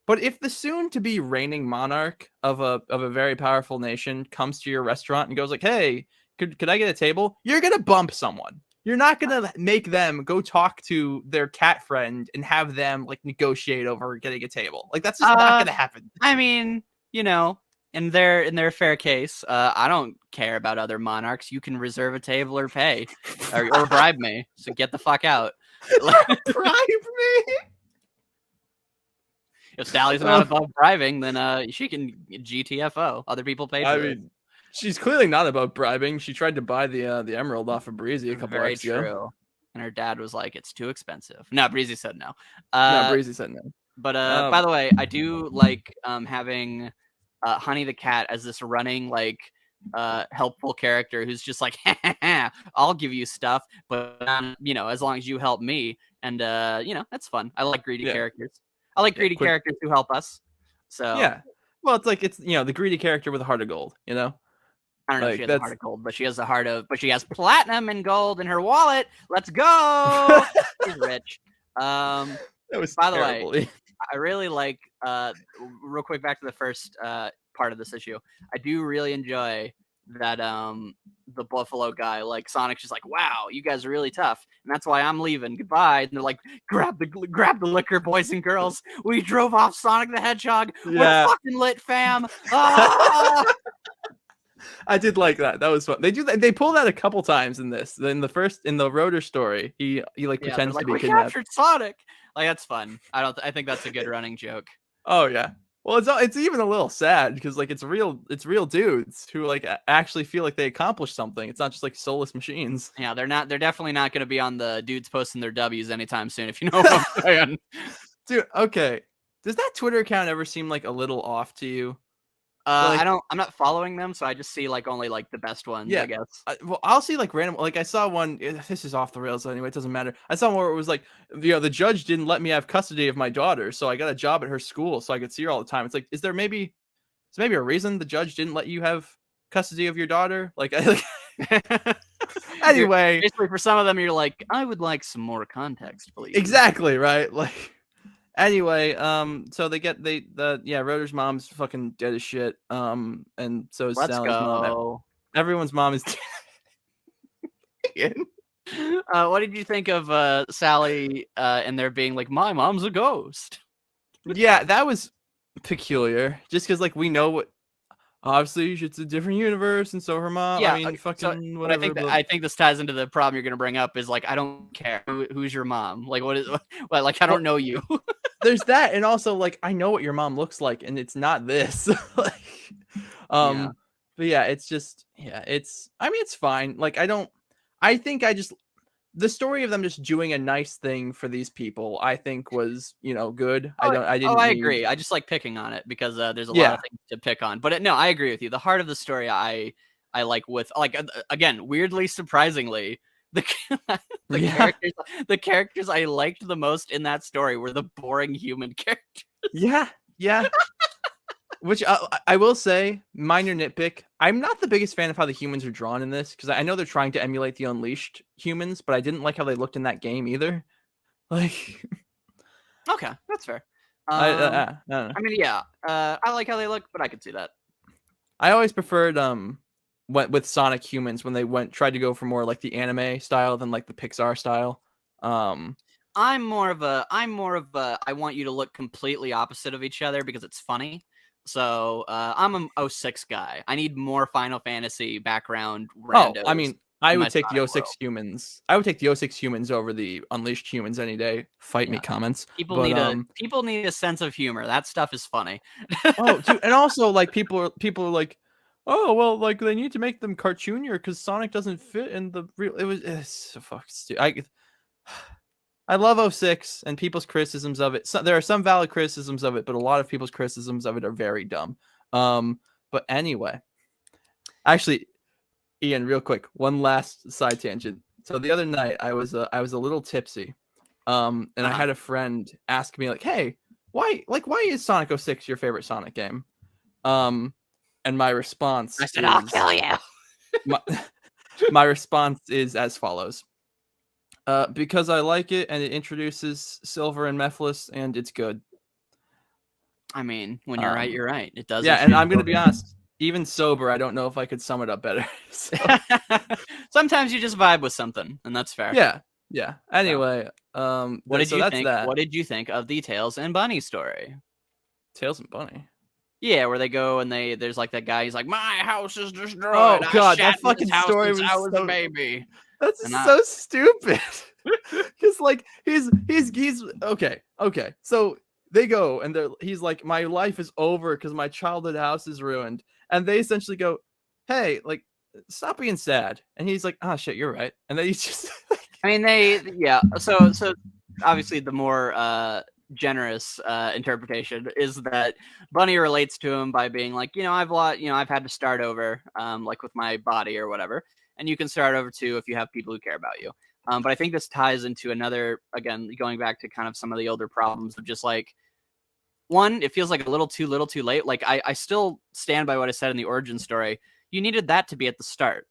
But if the soon-to-be reigning monarch of a very powerful nation comes to your restaurant and goes like, "Hey, could I get a table?" You're gonna bump someone. You're not gonna make them go talk to their cat friend and have them like negotiate over getting a table. Like that's just not gonna happen. I mean, you know, in their fair case, I don't care about other monarchs. You can reserve a table or pay, or bribe me. So get the fuck out. Bribe me. If Sally's not above bribing, then she can GTFO. Other people pay for I it. mean, she's clearly not about bribing. She tried to buy the emerald off of Breezy a couple Very weeks ago. true. And her dad was like, "It's too expensive." No, Breezy said no. No, Breezy said no. But by the way, I do like having Honey the cat as this running like helpful character who's just like, "I'll give you stuff, but you know, as long as you help me." And you know, that's fun. I like greedy characters. I like greedy characters who help us. So yeah, well, it's you know the greedy character with a heart of gold. You know, I don't know if she has a heart of gold, but she has a heart of, but she has platinum and gold in her wallet. Let's go. She's rich. That was by the way, I really like real quick back to the first part of this issue. I do really enjoy that the Buffalo guy, like Sonic's just like, "Wow, you guys are really tough, and that's why I'm leaving. Goodbye." And they're like, grab the liquor, boys and girls. We drove off Sonic the Hedgehog. Yeah. We're fucking lit, fam. Ah! I did like that. That was fun. They do that. They pull that a couple times in this. In the Rotor story, he like pretends to be kidnapped. We captured Sonic. Like that's fun. I think that's a good running joke. Oh yeah. Well, it's even a little sad because like it's real dudes who like actually feel like they accomplished something. It's not just like soulless machines. Yeah, they're definitely not going to be on the dudes posting their W's anytime soon. If you know what I'm saying, dude. Okay, does that Twitter account ever seem like a little off to you? Like, I'm not following them, so I just see like only like the best ones. Yeah, I guess. Well, I'll see like random. Like I saw one. This is off the rails anyway. It doesn't matter. I saw one where it was like, you know, the judge didn't let me have custody of my daughter, so I got a job at her school, so I could see her all the time. It's like, is there maybe a reason the judge didn't let you have custody of your daughter? Like, anyway, basically for some of them, you're like, I would like some more context, please. Exactly right. Like. Anyway, so Rotor's mom's fucking dead as shit. And so is Sally's mom. Everyone's mom is dead. What did you think of Sally and there being like, my mom's a ghost? Yeah, that was peculiar. Just because like we know what. Obviously, it's a different universe, and so her mom. Yeah, I mean, fucking whatever. I think this ties into the problem you're gonna bring up. Is like, I don't care who's your mom. Like, like I don't know you. There's that, and also like I know what your mom looks like, and it's not this. But yeah, it's just it's. I mean, it's fine. Like I think the story of them just doing a nice thing for these people, I think was, you know, good. I agree. I just like picking on it because there's a lot of things to pick on. But no, I agree with you. The heart of the story, I like with like again, weirdly, surprisingly, the characters I liked the most in that story were the boring human characters. Yeah. Which I will say, minor nitpick. I'm not the biggest fan of how the humans are drawn in this because I know they're trying to emulate the Unleashed humans, but I didn't like how they looked in that game either. Like, okay, that's fair. I mean, yeah, I like how they look, but I could see that. I always preferred with Sonic humans when they tried to go for more like the anime style than like the Pixar style. I'm more of a I want you to look completely opposite of each other because it's funny. So I'm an 06 guy. I need more Final Fantasy background randos. Oh, I mean, I would take the 06 humans. I would take the 06 humans over the Unleashed humans any day. Fight me, comments. People need a sense of humor. That stuff is funny. Oh, dude, and also like people are like, oh well, like they need to make them cartoonier because Sonic doesn't fit in the real. It's so fucking stupid. I love 06 and people's criticisms of it. So, there are some valid criticisms of it, but a lot of people's criticisms of it are very dumb. But anyway, actually, Ian, real quick, one last side tangent. So the other night I was a little tipsy, and I had a friend ask me like, "Hey, why is Sonic 06 your favorite Sonic game?" And my response, I said, "I'll kill you." My response is as follows. Because I like it and it introduces Silver and Mephiles and it's good. I mean, when you're right, you're right. It does. Yeah, and I'm gonna be honest. Even sober, I don't know if I could sum it up better. So. Sometimes you just vibe with something, and that's fair. Yeah. Anyway, what did so you that's think? that. What did you think of the Tails and Bunny story? Tails and Bunny. Yeah, where they go and there's like that guy. He's like, my house is destroyed. Oh God, I that fucking story was I was so a baby. That's so stupid. Because like he's okay. So they go and he's like, my life is over because my childhood house is ruined, and they essentially go, hey, like, stop being sad. And he's like, oh shit, you're right. And then he's just. I mean, So obviously the more generous interpretation is that Bunny relates to him by being like, I've had to start over, like with my body or whatever, and you can start over too if you have people who care about you. But I think this ties into another, again, going back to kind of some of the older problems of just like, one, it feels like a little too late. Like I still stand by what I said in the origin story. You needed that to be at the start,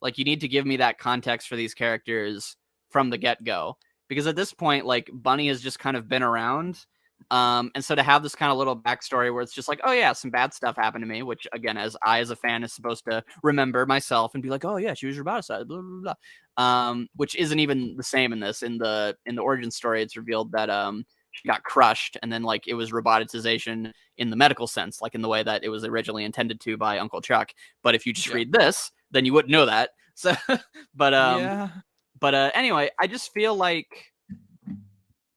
like you need to give me that context for these characters from the get-go. Because at this point, like, Bunny has just kind of been around. And so to have this kind of little backstory where it's just like, oh yeah, some bad stuff happened to me, which again, as a fan is supposed to remember myself and be like, oh yeah, she was roboticized, blah, blah, blah. Which isn't even the same in this. In the origin story, it's revealed that she got crushed, and then like it was roboticization in the medical sense, like in the way that it was originally intended to by Uncle Chuck. But if you just read this, then you wouldn't know that. So, but anyway, I just feel like,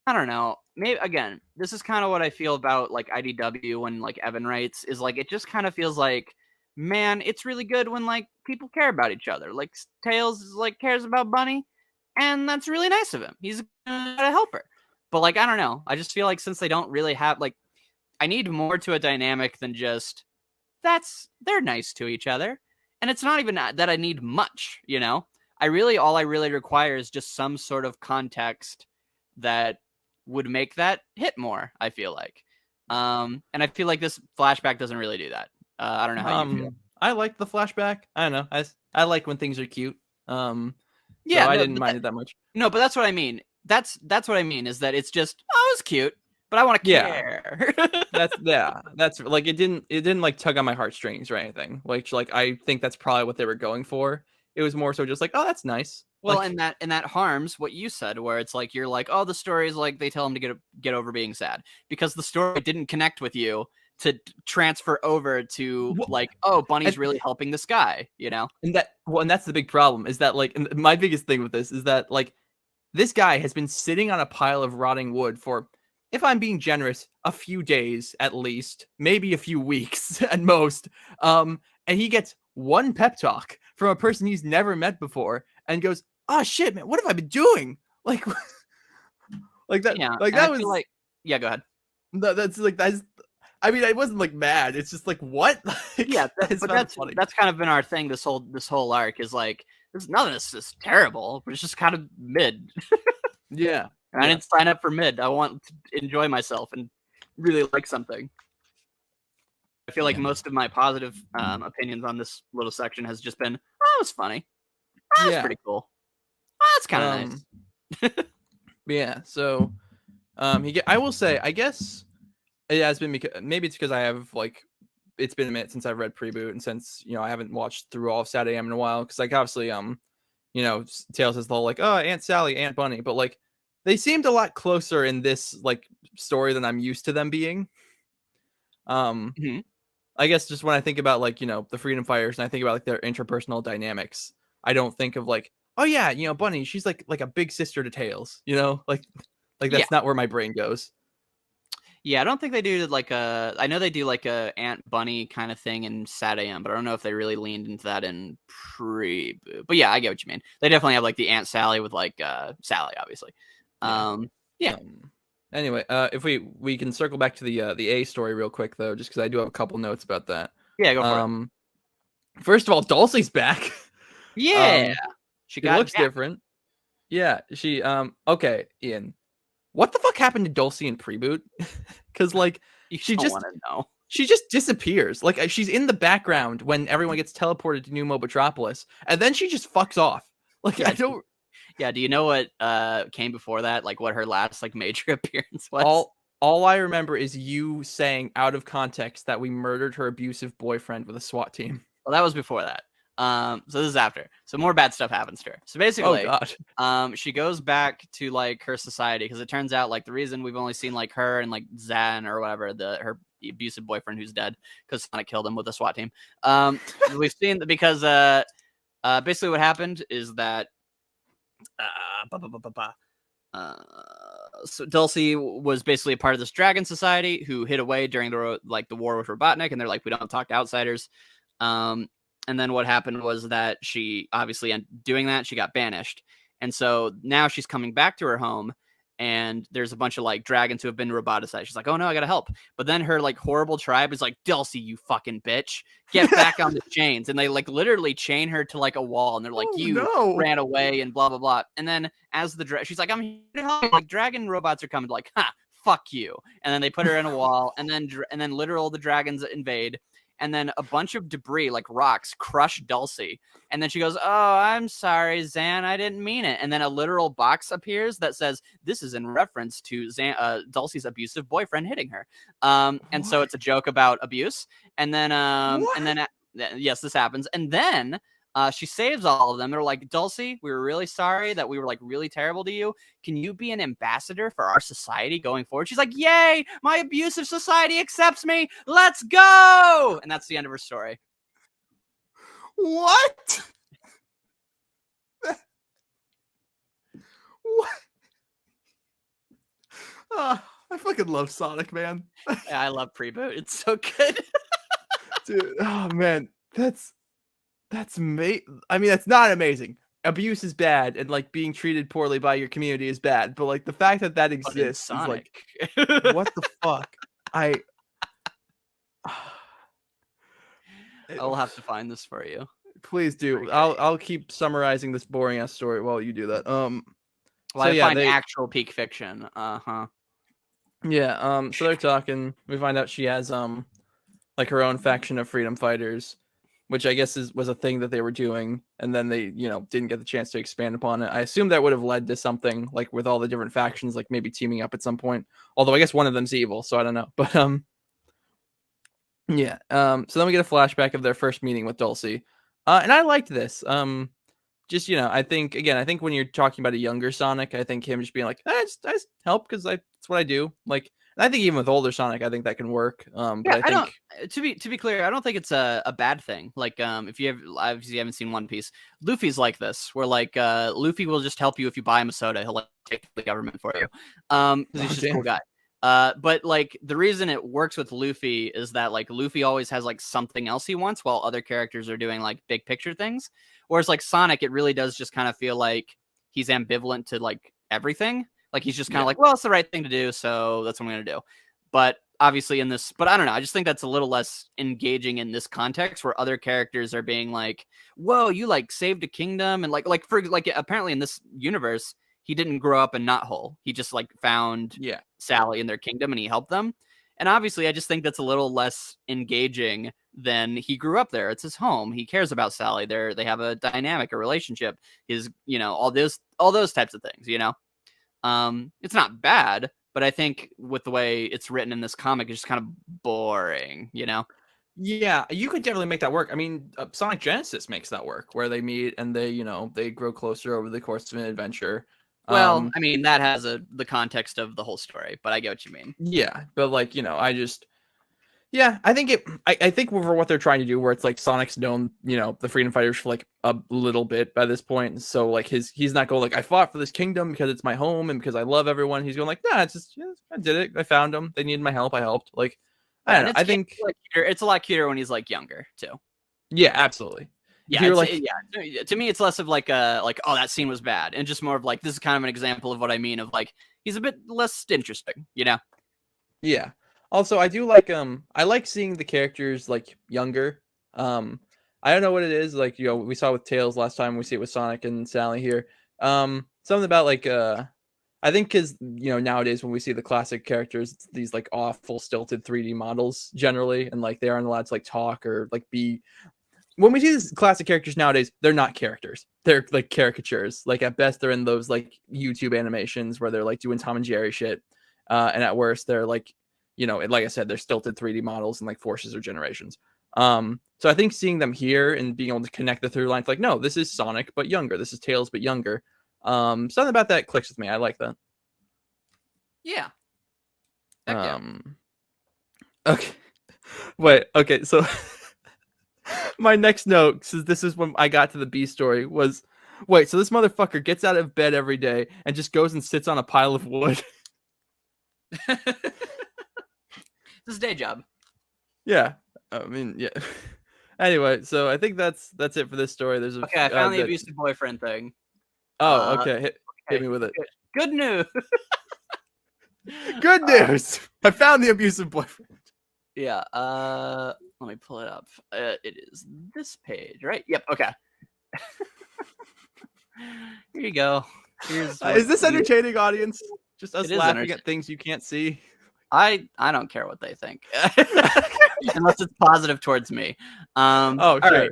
I don't know. Maybe again, this is kind of what I feel about like IDW when like Evan writes, is like it just kind of feels like, man, it's really good when like people care about each other. Like Tails like cares about Bunny, and that's really nice of him. He's gonna help her. But like, I don't know. I just feel like since they don't really have like, I need more to a dynamic than just they're nice to each other. And it's not even that I need much, all I really require is just some sort of context that would make that hit more, I feel like. And I feel like this flashback doesn't really do that. I don't know how you feel. I like the flashback. I don't know. I like when things are cute. So I didn't mind it that much. No, but that's what I mean. That's what I mean, is that it's just, oh, it's cute, but I want to care. That's like, it didn't like tug on my heartstrings or anything. Like I think that's probably what they were going for. It was more so just like, oh, that's nice. Well, like, and that harms what you said, where it's like, you're like, oh, the story is like they tell him to get over being sad, because the story didn't connect with you to transfer over to like, oh, Bunny's really helping this guy, And that's the big problem, is that like, and my biggest thing with this is that like, this guy has been sitting on a pile of rotting wood for, if I'm being generous, a few days at least, maybe a few weeks at most. And he gets one pep talk from a person he's never met before and goes, oh shit, man, what have I been doing? Like, like that, yeah, like that was like, yeah, go ahead. That's I mean, I wasn't like mad. It's just like, what? Like, yeah, that's kind of been our thing. This whole arc is like, there's nothing that's just terrible, but it's just kind of mid. Yeah. I didn't sign up for mid. I want to enjoy myself and really like something. I feel like most of my positive opinions on this little section has just been, oh, it was funny. Oh, that's pretty cool. Oh, that's kind of nice. Yeah. So, I will say, I guess it has been, because maybe it's because I have like, it's been a minute since I've read Prelude, and since I haven't watched through all of Sad AM in a while, because like obviously Tails is the whole like, oh, Aunt Sally, Aunt Bunny, but like they seemed a lot closer in this like story than I'm used to them being. I guess just when I think about like the Freedom Fighters, and I think about like their interpersonal dynamics, I don't think of like, oh yeah, Bunny, she's like a big sister to Tails, like that's not where my brain goes. Yeah, I don't think they do like I know they do like a Aunt Bunny kind of thing in Sad AM, but I don't know if they really leaned into that in Prelude. But yeah, I get what you mean. They definitely have like the Aunt Sally with like Sally, obviously. Yeah. Anyway, if we can circle back to the A story real quick though, just because I do have a couple notes about that. Yeah, go for it. First of all, Dulcie's back. Yeah, she looks different. Yeah, she okay, Ian. What the fuck happened to Dulcie in Preboot? Because like she just disappears. Like she's in the background when everyone gets teleported to New Mobotropolis, and then she just fucks off. Like I don't. Yeah, do you know what came before that? Like what her last like major appearance was? all I remember is you saying out of context that we murdered her abusive boyfriend with a SWAT team. Well, that was before that. So this is after. So more bad stuff happens to her. So Oh basically, god. she goes back to like her society because it turns out like the reason we've only seen like her and like Zan or whatever her abusive boyfriend who's dead because Sonic killed him with a SWAT team. We've seen that because basically what happened is that so Dulcie was basically a part of this dragon society who hid away during the war with Robotnik, and they're like, we don't talk to outsiders. And then what happened was that she obviously doing that, she got banished. And so now she's coming back to her home and there's a bunch of like dragons who have been roboticized. She's like, oh no, I gotta help. But then her like horrible tribe is like, Dulcie, you fucking bitch, get back on the chains. And they like literally chain her to like a wall and they're like, ran away and blah, blah, blah. And then as she's like, I'm here to help. Like dragon robots are coming, like, ha, fuck you. And then they put her in a wall and then literal the dragons invade. And then a bunch of debris, like rocks, crush Dulcie. And then she goes, oh, I'm sorry, Zan, I didn't mean it. And then a literal box appears that says, this is in reference to Dulcie's abusive boyfriend hitting her. And so it's a joke about abuse. And then, yes, this happens. And then she saves all of them. They're like, Dulcie, we were really sorry that we were like really terrible to you. Can you be an ambassador for our society going forward? She's like, yay, my abusive society accepts me. Let's go. And that's the end of her story. What? What? I fucking love Sonic, man. Yeah, I love Preboot. It's so good. Dude, oh man, that's I mean, that's not amazing. Abuse is bad, and like being treated poorly by your community is bad. But like the fact that exists is like, what the fuck? I will have to find this for you. Please do. I'll keep summarizing this boring ass story while you do that. Well, so I find actual peak fiction. Yeah. So they're talking. We find out she has like her own faction of freedom fighters, which I guess was a thing that they were doing, and then they, didn't get the chance to expand upon it. I assume that would have led to something like with all the different factions, like maybe teaming up at some point. Although I guess one of them's evil, so I don't know. But yeah. So then we get a flashback of their first meeting with Dulcie, and I liked this. Just I think when you're talking about a younger Sonic, I think him just being like, I just help because that's what I do. Like. I think even with older Sonic, I think that can work. But I think to be clear, I don't think it's a bad thing. Like if you obviously haven't seen One Piece, Luffy's like this, where like Luffy will just help you if you buy him a soda. He'll like take the government for you, because he's just a cool guy. But like the reason it works with Luffy is that like Luffy always has like something else he wants, while other characters are doing like big picture things. Whereas like Sonic, it really does just kind of feel like he's ambivalent to like everything. Like he's just kind of like, well, it's the right thing to do, so that's what I'm going to do. But obviously but I don't know. I just think that's a little less engaging in this context where other characters are being like, whoa, you like saved a kingdom. And like apparently in this universe, he didn't grow up in Knothole. He just like found Sally in their kingdom and he helped them. And obviously I just think that's a little less engaging than he grew up there. It's his home. He cares about Sally. They have a dynamic, a relationship, all those types of things, It's not bad, but I think with the way it's written in this comic, it's just kind of boring, Yeah, you could definitely make that work. I mean, Sonic Genesis makes that work, where they meet and they grow closer over the course of an adventure. Well, I mean, that has the context of the whole story, but I get what you mean. Yeah, but like, I think I think for what they're trying to do, where it's like Sonic's known, the freedom fighters for like a little bit by this point. So like he's not going like, I fought for this kingdom because it's my home and because I love everyone. He's going like, nah, it's just, I did it. I found them. They needed my help. I helped. Like, I don't know. I think it's a lot cuter when he's like younger too. Yeah, absolutely. Yeah, to me, it's less of like oh, that scene was bad, and just more of like, this is kind of an example of what I mean of like, he's a bit less interesting, Yeah. Also, I do like I like seeing the characters like younger. I don't know what it is, like, we saw with Tails last time, we see it with Sonic and Sally here. Something about like I think because nowadays when we see the classic characters, it's these like awful stilted 3D models generally, and like they aren't allowed to like talk or like be. When we see these classic characters nowadays, they're not characters. They're like caricatures. Like at best, they're in those like YouTube animations where they're like doing Tom and Jerry shit. and at worst they're like, like I said, they're stilted 3D models and like forces or generations. So I think seeing them here and being able to connect the through lines, like, no, this is Sonic but younger, this is Tails but younger. Something about that clicks with me. I like that. Yeah. Heck yeah. Okay. Wait. Okay. So my next note, since this is when I got to the B story, was wait. So this motherfucker gets out of bed every day and just goes and sits on a pile of wood. This is a day job. Yeah. I mean, yeah. Anyway, so I think that's it for this story. There's a I found the abusive boyfriend thing. Oh, okay. Hit me with it. Good news. Good news. I found the abusive boyfriend. Yeah. Let me pull it up. It is this page, right? Yep. Okay. Here you go. Is this entertaining, audience? Just us laughing at things you can't see. I don't care what they think, unless it's positive towards me. Oh, sure.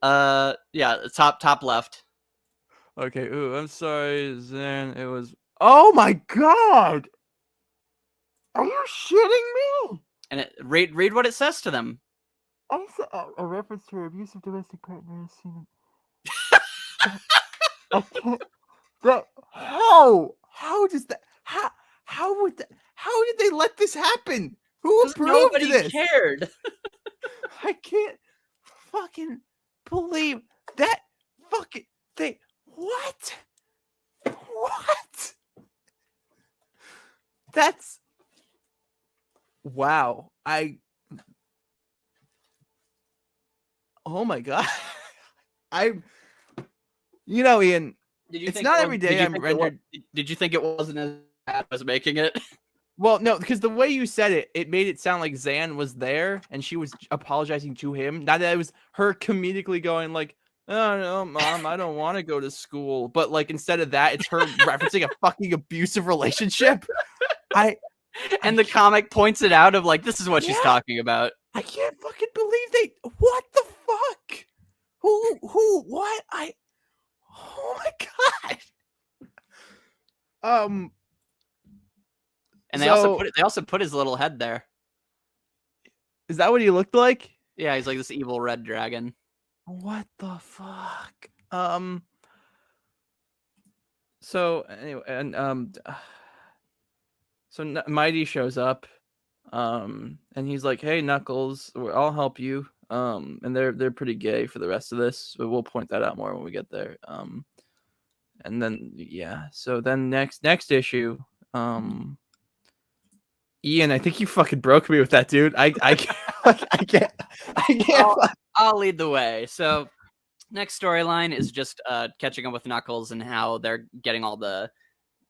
Right. Yeah, top left. Okay. Ooh, I'm sorry, Zan. It was. Oh my god! Are you shitting me? And read what it says to them. A reference to her abusive domestic partner. I can't. That how does that how would that how did they let this happen? Who approved nobody this? Cared. I can't fucking believe that fucking they what? What? That's wow. Oh my god. Ian, it's not every day I'm rendered. Did you think it wasn't as bad as making it? Well, no, because the way you said it, it made it sound like Zan was there and she was apologizing to him. Not that it was her comedically going like, "Oh no, Mom, I don't want to go to school," but like instead of that, it's her referencing a fucking abusive relationship. And the comic points it out of like, this is what she's talking about. I can't fucking believe what the fuck? Who, what? Oh my god. And they also put his little head there. Is that what he looked like? Yeah, he's like this evil red dragon. What the fuck? So anyway, and so Mighty shows up, and he's like, "Hey, Knuckles, I'll help you." And they're pretty gay for the rest of this, but we'll point that out more when we get there. And then yeah, so then next issue, Ian, I think you fucking broke me with that, dude. I can't. I'll lead the way. So next storyline is just catching up with Knuckles and how they're getting all the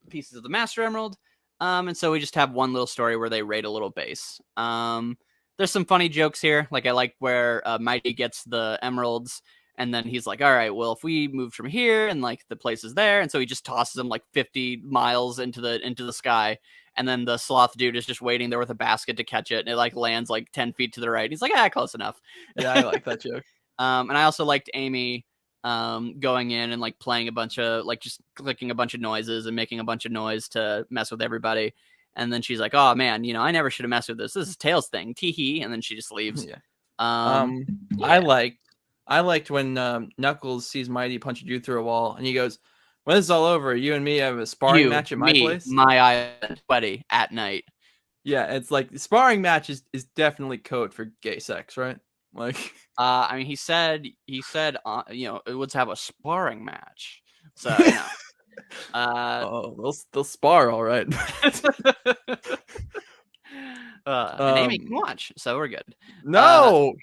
pieces of the Master Emerald. And so we just have one little story where they raid a little base. There's some funny jokes here. Like I like where Mighty gets the emeralds and then he's like, all right, well, if we move from here and like the place is there. And so he just tosses them like 50 miles into the sky. And then the sloth dude is just waiting there with a basket to catch it. And it like lands like 10 feet to the right. He's like, close enough. Yeah, I like that joke. And I also liked Amy going in and like playing a bunch of like just clicking a bunch of noises and making a bunch of noise to mess with everybody. And then she's like, oh man, I never should have messed with this. This is Tails thing. Tee-hee. And then she just leaves. Yeah. Yeah. I liked when Knuckles sees Mighty punch a dude through a wall and he goes, when this is all over, you and me have a sparring match at my place. My island, sweaty at night. Yeah, it's like sparring match is definitely code for gay sex, right? Like, I mean, he said, let's have a sparring match. So, they'll spar, all right. And Amy can watch, so we're good. No.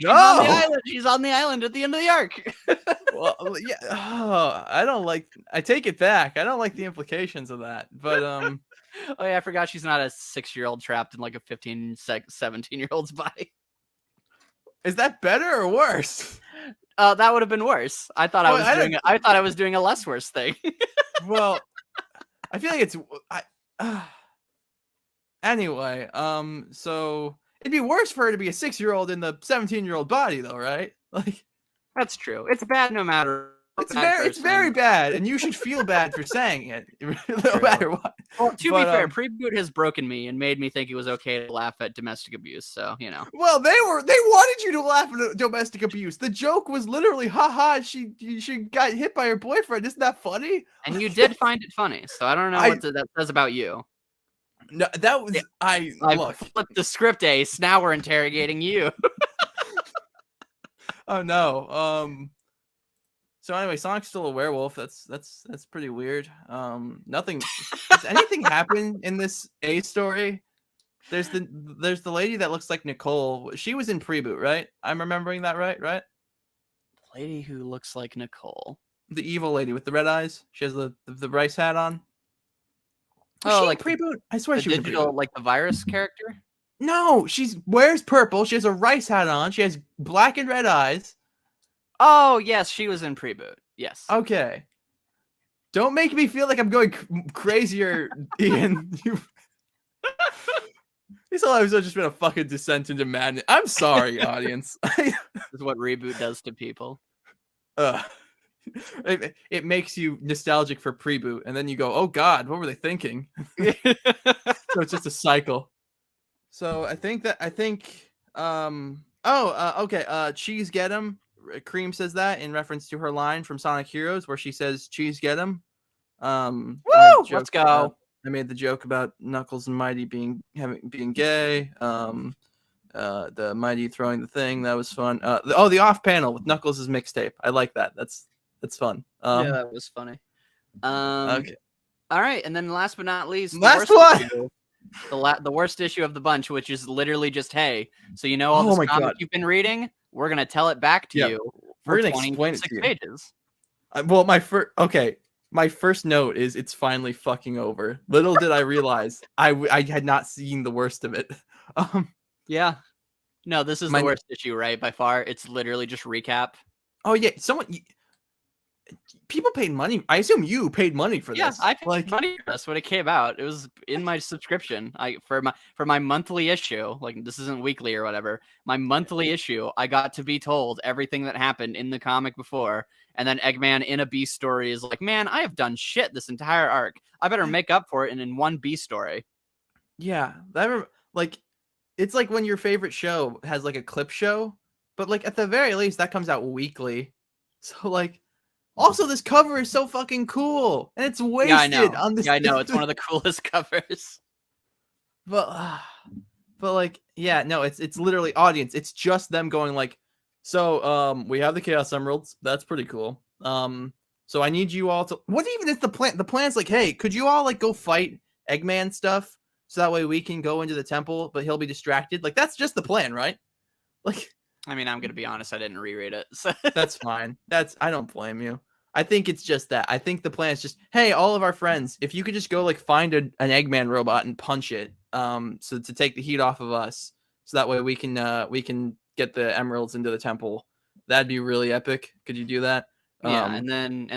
She's on the island at the end of the arc. Well, yeah. I take it back. I don't like the implications of that. But oh yeah, I forgot she's not a 6-year-old trapped in like a 17-year-old's body. Is that better or worse? That would have been worse. I thought I was doing a less worse thing. Well, I feel like it's anyway, so it'd be worse for her to be a 6-year-old in the 17-year-old body though, right? Like, that's true. It's bad no matter It's very bad, and you should feel bad for saying it, no matter what. Well, to be fair, Prelude has broken me and made me think it was okay to laugh at domestic abuse. So Well, they wanted you to laugh at domestic abuse. The joke was literally, haha, she got hit by her boyfriend. Isn't that funny? And you did find it funny. So I don't know what that says about you. No, that was I flipped the script, Ace. Now we're interrogating you. Oh no. So anyway, Sonic's still a werewolf. That's pretty weird. Nothing. Does anything happen in this A story? There's the lady that looks like Nicole. She was in Prelude, right? I'm remembering that right? Right? The lady who looks like Nicole. The evil lady with the red eyes. She has the rice hat on. Oh, like Prelude? I swear she was digital, like the virus character. No, wears purple. She has a rice hat on. She has black and red eyes. Oh, yes, she was in Prelude. Yes. Okay. Don't make me feel like I'm going crazier, Ian. This whole episode just been a fucking descent into madness. I'm sorry, audience. This is what reboot does to people. It makes you nostalgic for Prelude, and then you go, "Oh God, what were they thinking?" So it's just a cycle. So okay. Cheese get 'em. Cream says that in reference to her line from Sonic Heroes, where she says, "Cheese get 'em." Woo! Let's go. I made the joke about Knuckles and Mighty being gay. The Mighty throwing the thing, that was fun. The off panel with Knuckles' mixtape. I like that. That's fun. Yeah, that was funny. Okay. All right, and then last but not least, the worst issue of the bunch, which is literally just, hey, so all this comic you've been reading, we're gonna tell it back to you for 26 pages. Well, my first note is it's finally fucking over. Little did I realize I had not seen the worst of it. Yeah. No, this is the worst issue, right? By far. It's literally just recap. Oh yeah, people paid money. I assume you paid money for this. Yeah, I paid money for this when it came out. It was in my subscription. For my monthly issue, like this isn't weekly or whatever. My monthly issue, I got to be told everything that happened in the comic before. And then Eggman in a B story is like, man, I have done shit this entire arc. I better make up for it in one B story. Yeah, it's like when your favorite show has like a clip show, but like at the very least that comes out weekly. So like, also this cover is so fucking cool, and it's wasted on this. Yeah, I know it's one of the coolest covers. But like, yeah, no, it's literally audience. It's just them going like, so we have the Chaos Emeralds. That's pretty cool. So I need you all to. What even is the plan? The plan's like, hey, could you all like go fight Eggman stuff? So that way we can go into the temple, but he'll be distracted. Like, that's just the plan, right? Like, I mean, I'm going to be honest. I didn't reread it. So. That's fine. I don't blame you. I think it's just that. I think the plan is just, hey, all of our friends, if you could just go like find an Eggman robot and punch it, so to take the heat off of us, so that way we can get the emeralds into the temple. That'd be really epic. Could you do that? Yeah, and then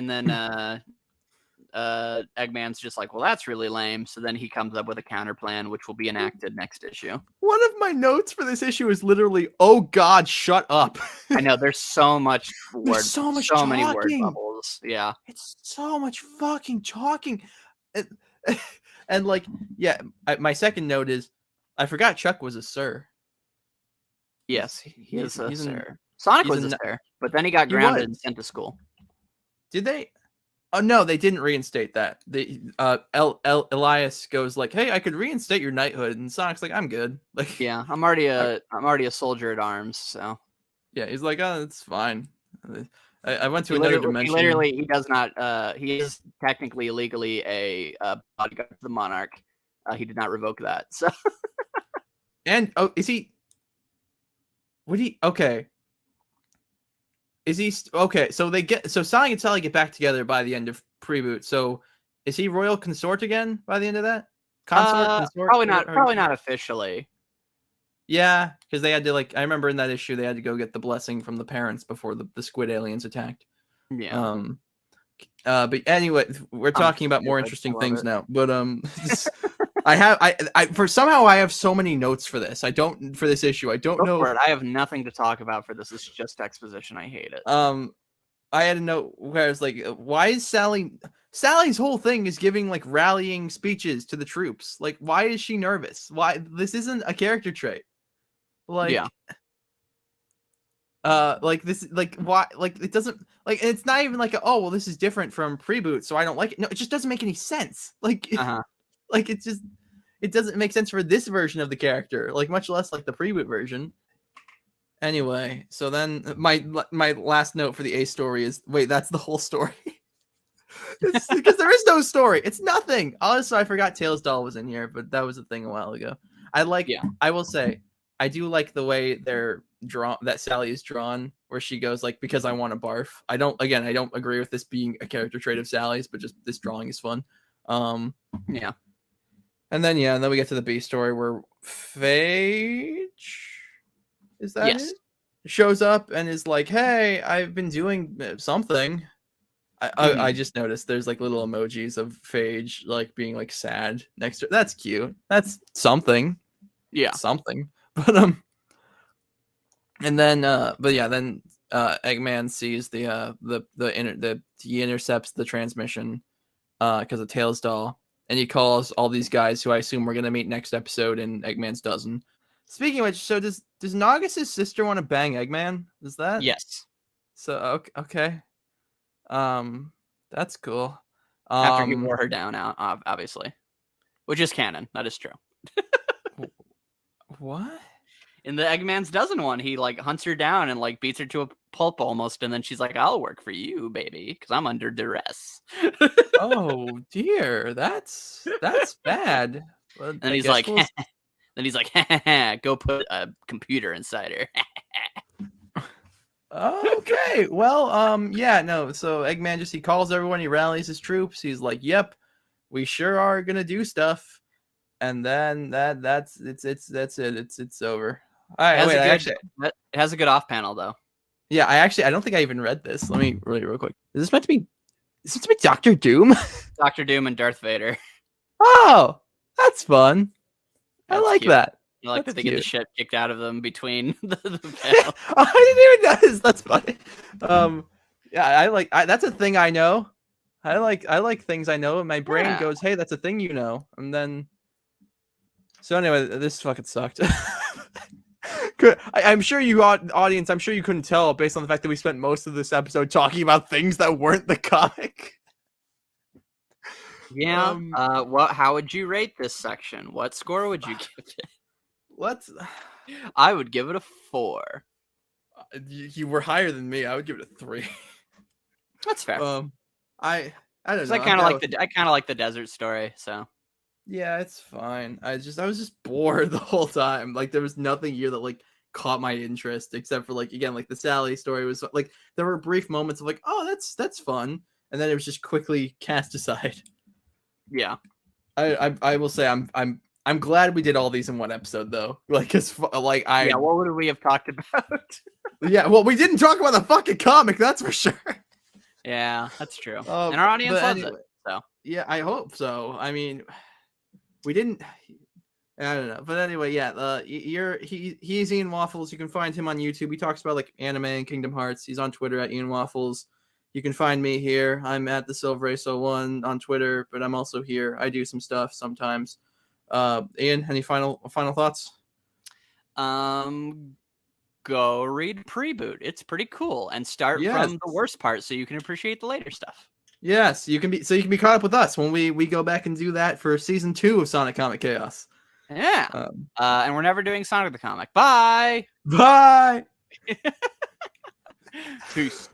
Eggman's just like, well, that's really lame. So then he comes up with a counter plan, which will be enacted next issue. One of my notes for this issue is literally, "Oh God, shut up!" I know there's so much word, so many word bubbles. Yeah, it's so much fucking talking, and like, yeah. My second note is, I forgot Chuck was a sir. Yes, he is a sir. Sonic was a sir, but then he got grounded and sent to school. Did they? Oh no, they didn't reinstate that. Elias goes like, "Hey, I could reinstate your knighthood," and Sonic's like, "I'm good." Like, yeah, I'm already a soldier at arms. So yeah, he's like, "Oh, it's fine." I went to another dimension. He does not. He is technically legally a bodyguard of the monarch. He did not revoke that. So, and is he? Would he? Okay. Is he okay? So Sonic and Sally get back together by the end of Prelude. So is he royal consort again by the end of that? Consort? Probably not. Probably not officially. Yeah, because they had to I remember in that issue they had to go get the blessing from the parents before the squid aliens attacked. Yeah. But anyway, we're talking about more interesting things now. But I have so many notes for this. For this issue. I don't know. I have nothing to talk about for this. It's just exposition. I hate it. I had a note where I was like, why is Sally's whole thing is giving like rallying speeches to the troops. Like, why is she nervous? Why this isn't a character trait? Like, like this, like why? Like it doesn't like it's not even like oh well this is different from Preboot, so I don't like it. No, it just doesn't make any sense. Like, like it doesn't make sense for this version of the character. Like much less like the Preboot version. Anyway, so then my last note for the A story is wait that's the whole story. It's because there is no story. It's nothing. Also, I forgot Tails doll was in here, but that was a thing a while ago. I will say, I do like the way they're drawn. That Sally is drawn, where she goes like, "Because I want to barf." I don't agree with this being a character trait of Sally's, but just this drawing is fun. Yeah. And then we get to the B story where Phage is that it? Shows up and is like, "Hey, I've been doing something." I just noticed there's like little emojis of Phage like being like sad next to it. That's cute. That's something. Yeah. Something. But and then then Eggman sees he intercepts the transmission because of Tails doll, and he calls all these guys who I assume we're gonna meet next episode in Eggman's dozen. Speaking of which, so does Nagus' sister want to bang Eggman? Is that? Yes. So okay. That's cool. After he wore her down, obviously, which is canon. That is true. What? In the Eggman's dozen one, he like hunts her down and like beats her to a pulp almost, and then she's like, "I'll work for you, baby, because I'm under duress." Oh dear, that's bad. Well, and he's like, then he's like, "Go put a computer inside her." Okay, well, yeah, no. So Eggman he calls everyone, he rallies his troops. He's like, "Yep, we sure are gonna do stuff," and then that's it. It's over. All right, it has a good off panel though. Yeah, I don't think I even read this. Let me real quick. Is this meant to be Doctor Doom? Dr. Doom and Darth Vader. Oh, that's fun. I like cute. that. I like that they get the shit kicked out of them between the panel. I didn't even notice. That's funny. Yeah, that's a thing I know. I like things I know, and my brain goes, "Hey, that's a thing you know." And then, so anyway, this fucking sucked. I'm sure you audience. I'm sure you couldn't tell based on the fact that we spent most of this episode talking about things that weren't the comic. Yeah. How would you rate this section? What score would you give it? I would give it a 4. You were higher than me. I would give it a 3. That's fair. I don't know. I kind of like the desert story. So yeah, it's fine. I was just bored the whole time. Like there was nothing here that like caught my interest except for like again like the Sally story was like there were brief moments of like oh that's fun, and then it was just quickly cast aside. Yeah. I will say I'm glad we did all these in one episode though. Like what would we have talked about? Yeah, well we didn't talk about the fucking comic, that's for sure. Yeah, that's true. And our audience loves it. So yeah, I hope so. I mean, we didn't. I don't know, but anyway, yeah. He's Ian Waffles. You can find him on YouTube. He talks about like anime and Kingdom Hearts. He's on Twitter at Ian Waffles. You can find me here. I'm at the Silver Ace 01 on Twitter, but I'm also here. I do some stuff sometimes. Ian, any final thoughts? Go read Preboot. It's pretty cool, and start from the worst part so you can appreciate the later stuff. Yes, you can be caught up with us when we go back and do that for season 2 of Sonic Comic Chaos. Yeah. And we're never doing Sonic the Comic. Bye. Bye. Peace.